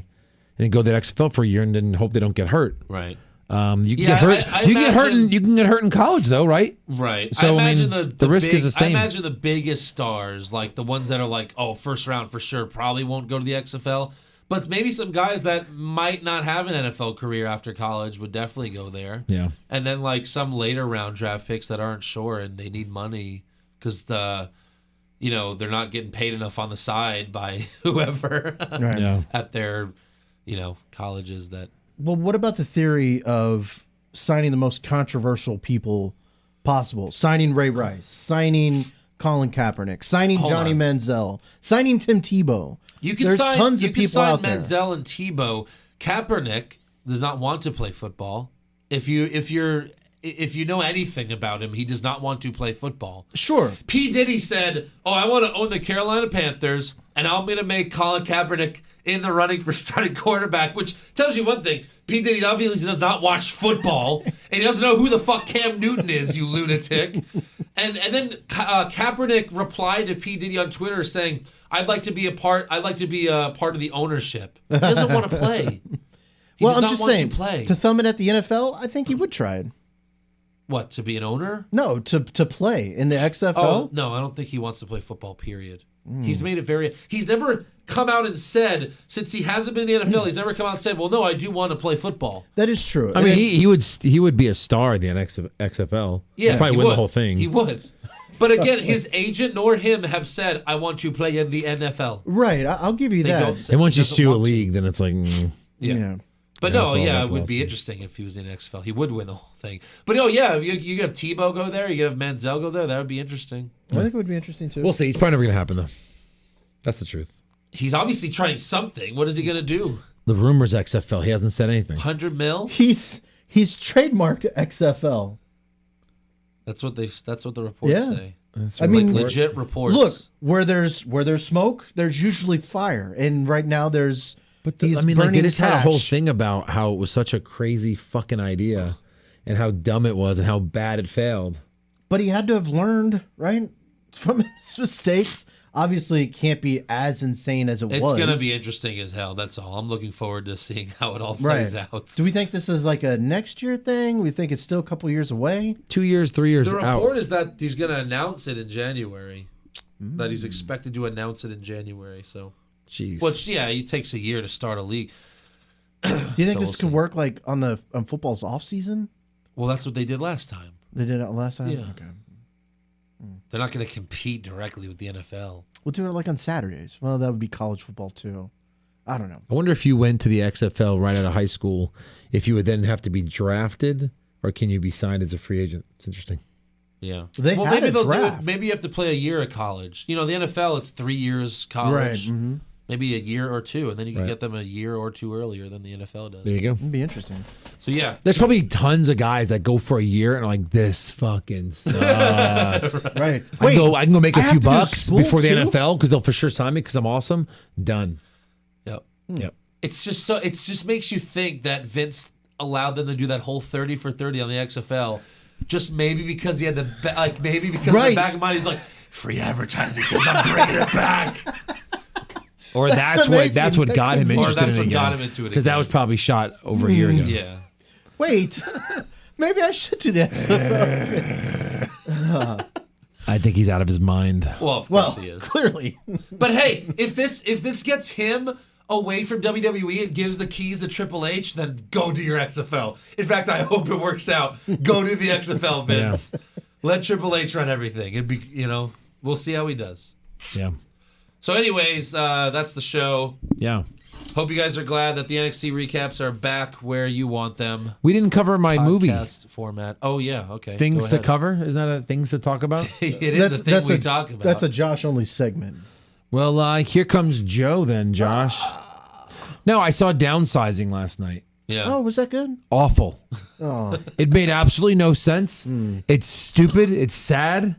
and then go to the XFL for a year and then hope they don't get hurt. Right. You can Yeah, get hurt. I you can get hurt. imagine- You can get hurt in college, though, right? Right. So, I I imagine mean, the risk is the same. I imagine the biggest stars, like the ones that are like, oh, first round for sure, probably won't go to the XFL. But maybe some guys that might not have an NFL career after college would definitely go there. Yeah. And then like some later round draft picks that aren't sure and they need money because they're not getting paid enough on the side by whoever Right. Yeah. at their, colleges that. Well, what about the theory of signing the most controversial people possible? Signing Ray Rice, signing Colin Kaepernick, signing Hold Johnny on. Manziel, signing Tim Tebow. You can There's sign tons you of can people sign out there. Manziel and Tebow. Kaepernick does not want to play football. If you know anything about him, he does not want to play football. Sure. P. Diddy said, "Oh, I want to own the Carolina Panthers, and I'm going to make Colin Kaepernick in the running for starting quarterback, which tells you one thing. P. Diddy obviously does not watch football, and he doesn't know who the fuck Cam Newton is, you lunatic. And then Kaepernick replied to P. Diddy on Twitter saying, I'd like to be a part of the ownership. He doesn't want to play. He Well, does I'm not just want saying, to play. to thumb it at the NFL, I think he would try it. What, to be an owner? No, to play in the XFL. Oh, no, I don't think he wants to play football, period. He's made it he's never come out and said, since he hasn't been in the NFL, he's never come out and said, well, no, I do want to play football. That is true. I mean, he would be a star in the XFL. Yeah, He'd probably he win would. the whole thing. He would. But again, his agent nor him have said, I want to play in the NFL. Right, I'll give you They that. don't say and once he you doesn't sue a want to. league, then it's like, Yeah. But Yeah, no, it's all yeah, about it would be lawsuit. interesting if he was in the XFL. He would win the whole thing. But yeah, if you could have Tebow go there, you could have Manziel go there, that would be interesting. I think it would be interesting too. we'll see. It's probably never going to happen, though. That's the truth. He's obviously trying something. What is he going to do? The rumors XFL. He hasn't said anything. 100 mil? He's trademarked XFL. That's what the reports Yeah. say. That's I mean, Legit reports. Look, where there's smoke, there's usually fire, and right now there's. But he's I mean, like they burning just had a whole cash. thing about how it was such a crazy fucking idea, and how dumb it was, and how bad it failed. But he had to have learned, right, from his mistakes. Obviously, it can't be as insane as it It's was. going to be interesting as hell. That's all. I'm looking forward to seeing how it all plays Right. out. Do we think this is like a next year thing? We think it's still a couple years away. 2 years, 3 years The report out. is that he's going to announce it in January. That he's expected to announce it in January. So, Jeez. which it takes a year to start a league. Do you think So this we'll could see. work like on football's off season? Well, that's what they did last time. They did it last time. Yeah. Okay. They're not going to compete directly with the NFL. We'll do it like on Saturdays. Well, that would be college football too. I don't know. I wonder if you went to the XFL right out of high school, if you would then have to be drafted, or can you be signed as a free agent? It's interesting. Yeah. They well, had maybe a they'll draft. do it. Maybe you have to play a year of college. You know, the NFL, it's 3 years college. Right. Mm-hmm. Maybe a year or two, and then you can Right. get them a year or two earlier than the NFL does. There you go. It'd be interesting. So yeah, There's probably tons of guys that go for a year and are like, this fucking sucks. Right. I can go make a I have few to go to bucks school before the too? NFL because they'll for sure sign me because I'm awesome. Done. yep. Yep. It's just so. It just makes you think that Vince allowed them to do that whole 30 for 30 on the XFL, just maybe because he had maybe because in Right. the back of mind he's like free advertising because I'm bringing it back. Or That's that's amazing. what got him Or interested that's in it what got again. him into it Because that again. was probably shot over a year ago. Yeah. Wait. Maybe I should do that. I think he's out of his mind. Well, of Well, course he is. clearly. But hey, if this gets him away from WWE and gives the keys to Triple H, then go do your XFL. In fact, I hope it works out. Go do the XFL, Vince. Let Triple H run everything. It'd be, we'll see how he does. Yeah. So, anyways, that's the show. Yeah. Hope you guys are glad that the NXT recaps are back where you want them. We didn't cover my movie. Podcast format. Oh yeah, okay. Things Go to ahead. cover? Is that a things to talk about? It is a thing we talk about. That's a Josh only segment. Well, here comes Joe then, Josh. No, I saw Downsizing last night. yeah. Oh, was that good? Awful. Oh, It made absolutely no sense. It's stupid. It's sad.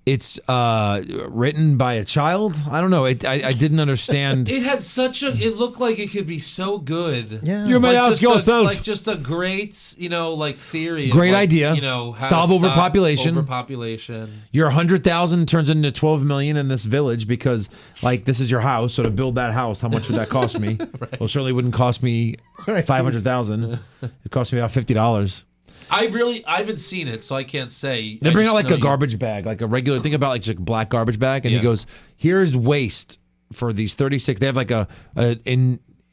It's written by a child. I don't know. I didn't understand. It had such a. It looked like it could be so good. yeah. You're my- ask yourself. Like just a great, theory. Great of idea. how to Solve stop overpopulation. Overpopulation. Your 100,000 turns into 12 million in this village because, this is your house. So to build that house, how much would that cost me? Well, it certainly wouldn't cost me 500,000. It cost me about $50. I haven't seen it, so I can't say. They I bring just out know a garbage bag, like a regular. Think about like a black garbage bag, and he Yeah. goes, "Here's waste for these 36." They have like a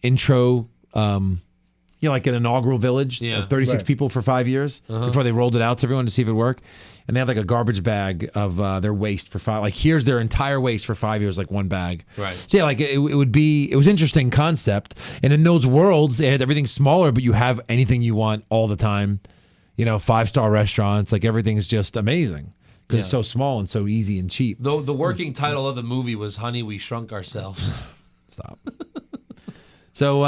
intro, like an inaugural village Yeah. of 36 Right. people for 5 years before they rolled it out to everyone to see if it worked. And they have like a garbage bag of their waste for 5. Like here's their entire waste for 5 years, like one bag. Right. So yeah, like it was interesting concept, and in those worlds, it had everything smaller, but you have anything you want all the time. 5-star restaurants, like everything's just amazing because it's so small and so easy and cheap. The working title of the movie was "Honey, We Shrunk Ourselves." Stop. So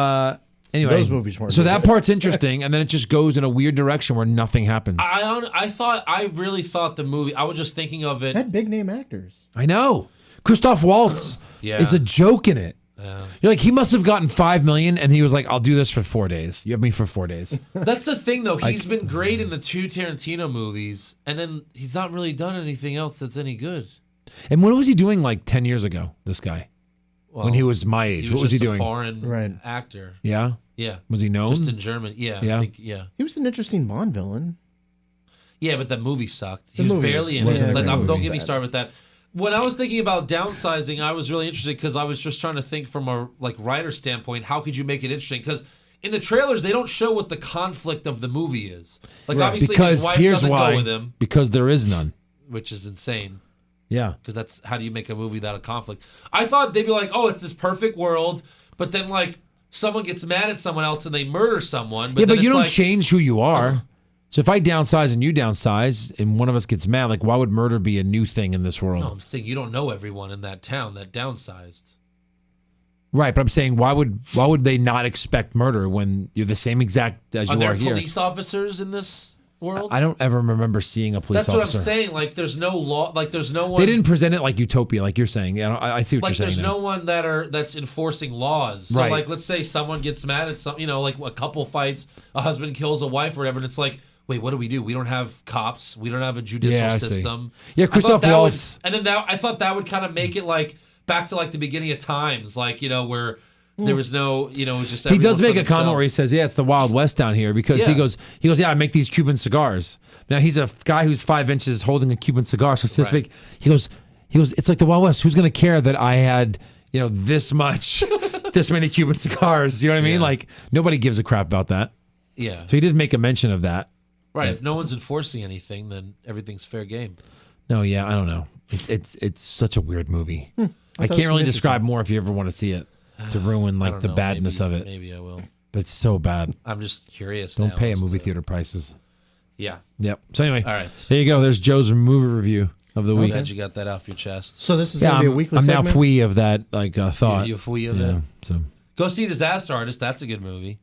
anyway, Those movies weren't So good. that part's interesting, and then it just goes in a weird direction where nothing happens. I really thought the movie. I was just thinking of it. Had big name actors. I know. Christoph Waltz Yeah. is a joke in it. You're like, he must have gotten $5 million, and he was like, "I'll do this for 4 days. You have me for 4 days." That's the thing, though. He's been great in the 2 Tarantino movies, and then he's not really done anything else that's any good. And what was he doing like 10 years ago? This guy, Well, when he was my age, what was he just a doing? Foreign actor. Yeah, Yeah. was he known? Just in German. Yeah. Yeah. I think, yeah. He was an interesting Bond villain. Yeah, but that movie sucked. He The was movie barely in wasn't it. a Like, great don't movie. get me started with that. When I was thinking about downsizing, I was really interested because I was just trying to think from a writer standpoint, how could you make it interesting? Because in the trailers, they don't show what the conflict of the movie is. Like, obviously, because his wife here's doesn't why. go with him, Because there is none. which is insane. Yeah. Because that's how do you make a movie without a conflict? I thought they'd be like, oh, it's this perfect world, but then like someone gets mad at someone else and they murder someone. But Yeah, then but you it's don't like, change who you are. So if I downsize and you downsize, and one of us gets mad, like, why would murder be a new thing in this world? No, I'm saying you don't know everyone in that town that downsized. Right, but I'm saying why would they not expect murder when you're the same exact as Are you there are here? police officers in this world? I don't ever remember seeing a police That's what I'm officer. saying. Like, there's no law. Like, there's no one. They didn't present it like Utopia, like you're saying. Yeah, I see what Like, you're there's saying. no one that's enforcing laws. So, Right. like, let's say someone gets mad at some, like a couple fights, a husband kills a wife or whatever, and it's like, wait, what do? We don't have cops. We don't have a judicial Yeah, I see. system. Yeah, I thought Christoph that Waltz. would- and then I thought that would kind of make it like back to like the beginning of times, like where there was no, it was just. He does everyone make for a comment themselves. where he says, "Yeah, it's the Wild West down here," because Yeah. he goes, "Yeah, I make these Cuban cigars." Now he's a guy who's 5 inches holding a Cuban cigar, so it's this Right. big. He goes, "It's like the Wild West. Who's going to care that I had, this much, this many Cuban cigars?" You know what I mean? Yeah. Like nobody gives a crap about that. Yeah, So he did make a mention of that. right. If no one's enforcing anything, then everything's fair game. No, yeah, I don't know. It's such a weird movie. I thought it can't was really interesting. describe more if you ever want to see it to ruin I like don't the know, badness maybe- of it. Maybe I will. But it's so bad. I'm just curious. Don't now pay a as movie to- theater prices. Yeah. Yep. So anyway, All right. there you go. There's Joe's movie review of the I'm week. glad you got that off your chest. So this is Yeah, going to be a I'm, weekly I'm now segment? free of that thought. You free of Yeah. that? So Go see Disaster Artist. That's a good movie.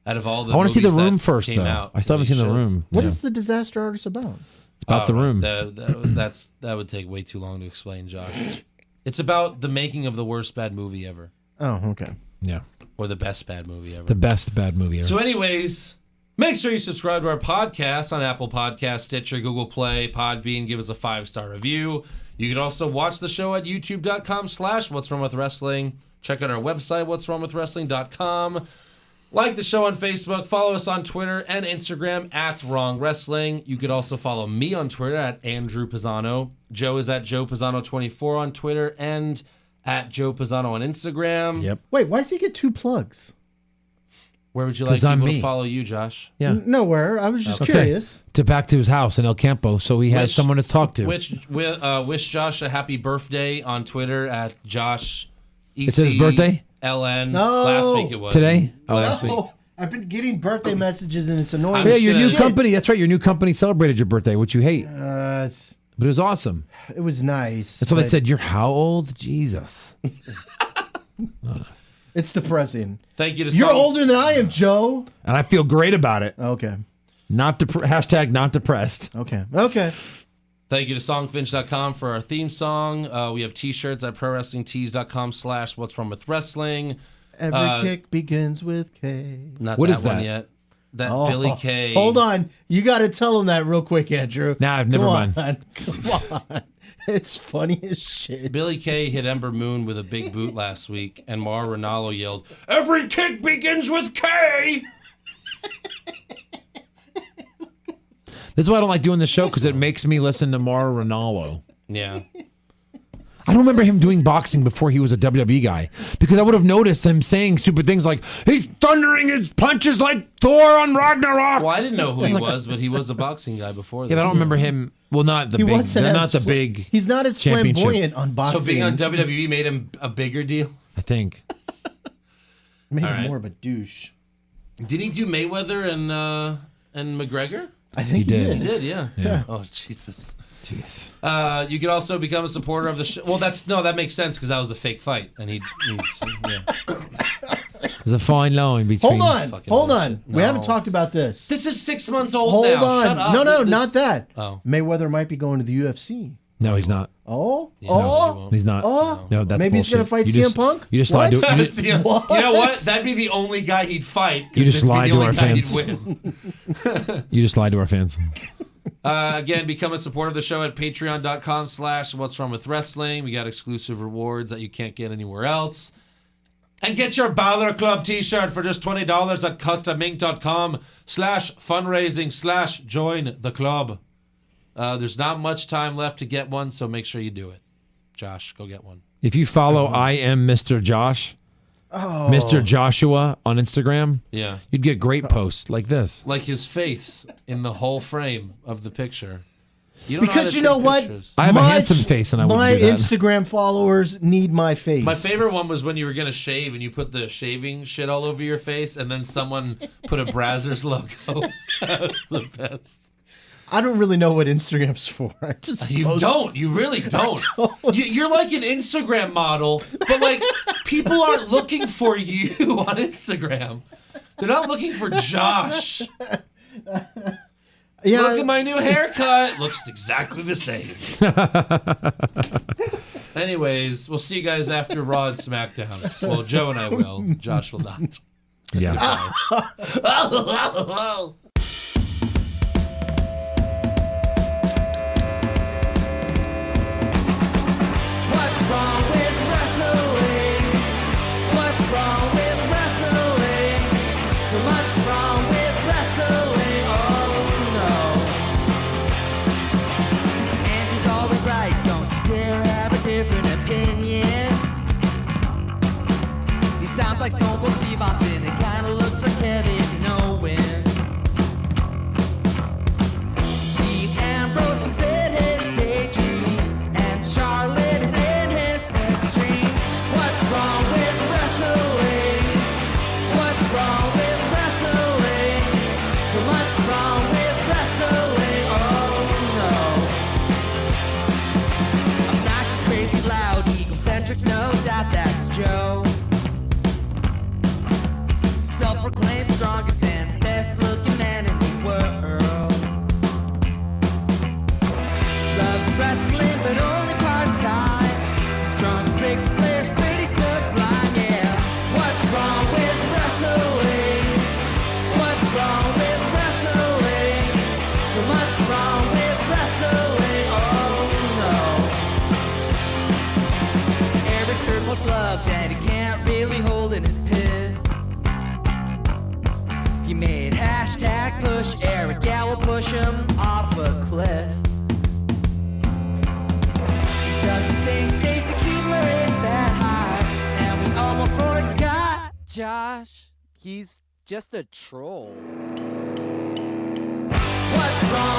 Out of all the I want to see The movies Room that first, came though. out, I still haven't you seen The should. Room. What Yeah. is the Disaster Artist about? It's about The Room. That would take way too long to explain, Josh. It's about the making of the worst bad movie ever, Oh, okay. Yeah. or the best bad movie ever. The best bad movie ever. So, anyways, make sure you subscribe to our podcast on Apple Podcasts, Stitcher, Google Play, Podbean. Give us a 5-star review. You can also watch the show at youtube.com/What's Wrong with Wrestling. Check out our website, what'swrongwithwrestling.com. Like the show on Facebook. Follow us on Twitter and Instagram at Wrong Wrestling. You could also follow me on Twitter at Andrew Pisano. Joe is at Joe Pisano24 on Twitter and at Joe Pisano on Instagram. Yep. Wait, why does he get 2 plugs? Where would you like 'Cause I'm people me. to follow you, Josh? Yeah. Nowhere. I was just Okay. curious. Back to his house in El Campo, so he has Wish- someone to talk to. Wish Josh a happy birthday on Twitter at Josh. It's his birthday? LN. No. Last week it was. Today? Oh, last week. Oh, I've been getting birthday messages and it's annoying. I'm Yeah, just your new gonna- company. That's right. Your new company celebrated your birthday, which you hate. It's- But it was awesome. it was nice. That's what they but said. You're how old? Jesus. It's depressing. Thank you to You're Song- older than I am, Joe. And I feel great about it. Okay. Hashtag not depressed. Okay. Okay. Thank you to songfinch.com for our theme song. We have t-shirts at prowrestlingtees.com/What's Wrong with Wrestling. Every kick begins with K. Not What that is one that? yet. That Oh, Billy Kay. Hold on. You got to tell him that real quick, Andrew. Nah, never Come mind. on. Come on. It's funny as shit. Billy Kay hit Ember Moon with a big boot last week, and Mauro Ranallo yelled, "Every kick begins with K!" This is why I don't like doing the show, because it makes me listen to Mauro Ranallo. Yeah. I don't remember him doing boxing before he was a WWE guy, because I would have noticed him saying stupid things like, he's thundering his punches like Thor on Ragnarok. Well, I didn't know who he was, but he was a boxing guy before this. Yeah, but I don't remember him. Well, not the He big. wasn't They're as not the fl- big. He's not as championship. flamboyant on boxing. So being on WWE made him a bigger deal? I think. Made All him right. more of a douche. Did he do Mayweather and McGregor? I think he did. He did. did, yeah. Yeah. Oh, Jesus. Jeez. You could also become a supporter of the show. Well, that makes sense because that was a fake fight, and he's yeah. There's a fine line between. Hold on. Fucking Hold bullshit. on. We haven't No. talked about this. This is 6 months old Hold now. on. Shut up. No, This- not that. Oh. Mayweather might be going to the UFC. No, he's not. Oh, Yeah, oh, he won't. He's not. oh. No, that's Maybe he's gonna bullshit. fight You CM just- Punk. You just What? lied to. You know what? That'd be the only guy he'd fight. 'cause You just it'd be lied the to only our guy he'd fans. win. You just lied to our fans. Again, become a supporter of the show at patreon.com/What's Wrong With Wrestling. We got exclusive rewards that you can't get anywhere else. And get your Balor Club t-shirt for just $20 at customink.com/fundraising/join the club. There's not much time left to get one, so make sure you do it. Josh, go get one. If you follow I am Mr. Josh, Mr. Joshua on Instagram, Yeah. you'd get great posts like this. Like his face in the whole frame of the picture. You don't Because how to you know take what? pictures. I have a handsome face and I My wouldn't do that. Instagram followers need my face. My favorite one was when you were going to shave and you put the shaving shit all over your face and then someone put a Brazzers logo. That was the best. I don't really know what Instagram's for. I just You post- don't. You really don't. You're like an Instagram model, but like people aren't looking for you on Instagram. They're not looking for Josh. Yeah, Look at my new haircut. Looks exactly the same. Anyways, we'll see you guys after Raw and SmackDown. Well, Joe and I will. Josh will not. Yeah. What's wrong with wrestling? What's wrong with wrestling? So much wrong with wrestling. Oh no. And he's always right. Don't you dare have a different opinion. He sounds like Stone Cold Steve Austin. It kinda looks like Kevin Owens. Dean Ambrose is in his daydreams, and Charlotte is in his sex dream. What's wrong with wrestling? What's wrong with wrestling? So much wrong with wrestling. Oh no. Obnoxious, crazy, loud, egocentric, no doubt that's Joe. Self-proclaimed strongest and best-looking man in the world. Loves wrestling, but only part-time. Strong, big Flair's pretty sublime, yeah. What's wrong with wrestling? What's wrong with wrestling? So much wrong with wrestling, oh no. Eric's third most loved, and he can't really hold in his piss. He made hashtag push Eric Gallo push him off a cliff. He doesn't think Stacy Keebler is that high, and we almost forgot Josh. He's just a troll. What's wrong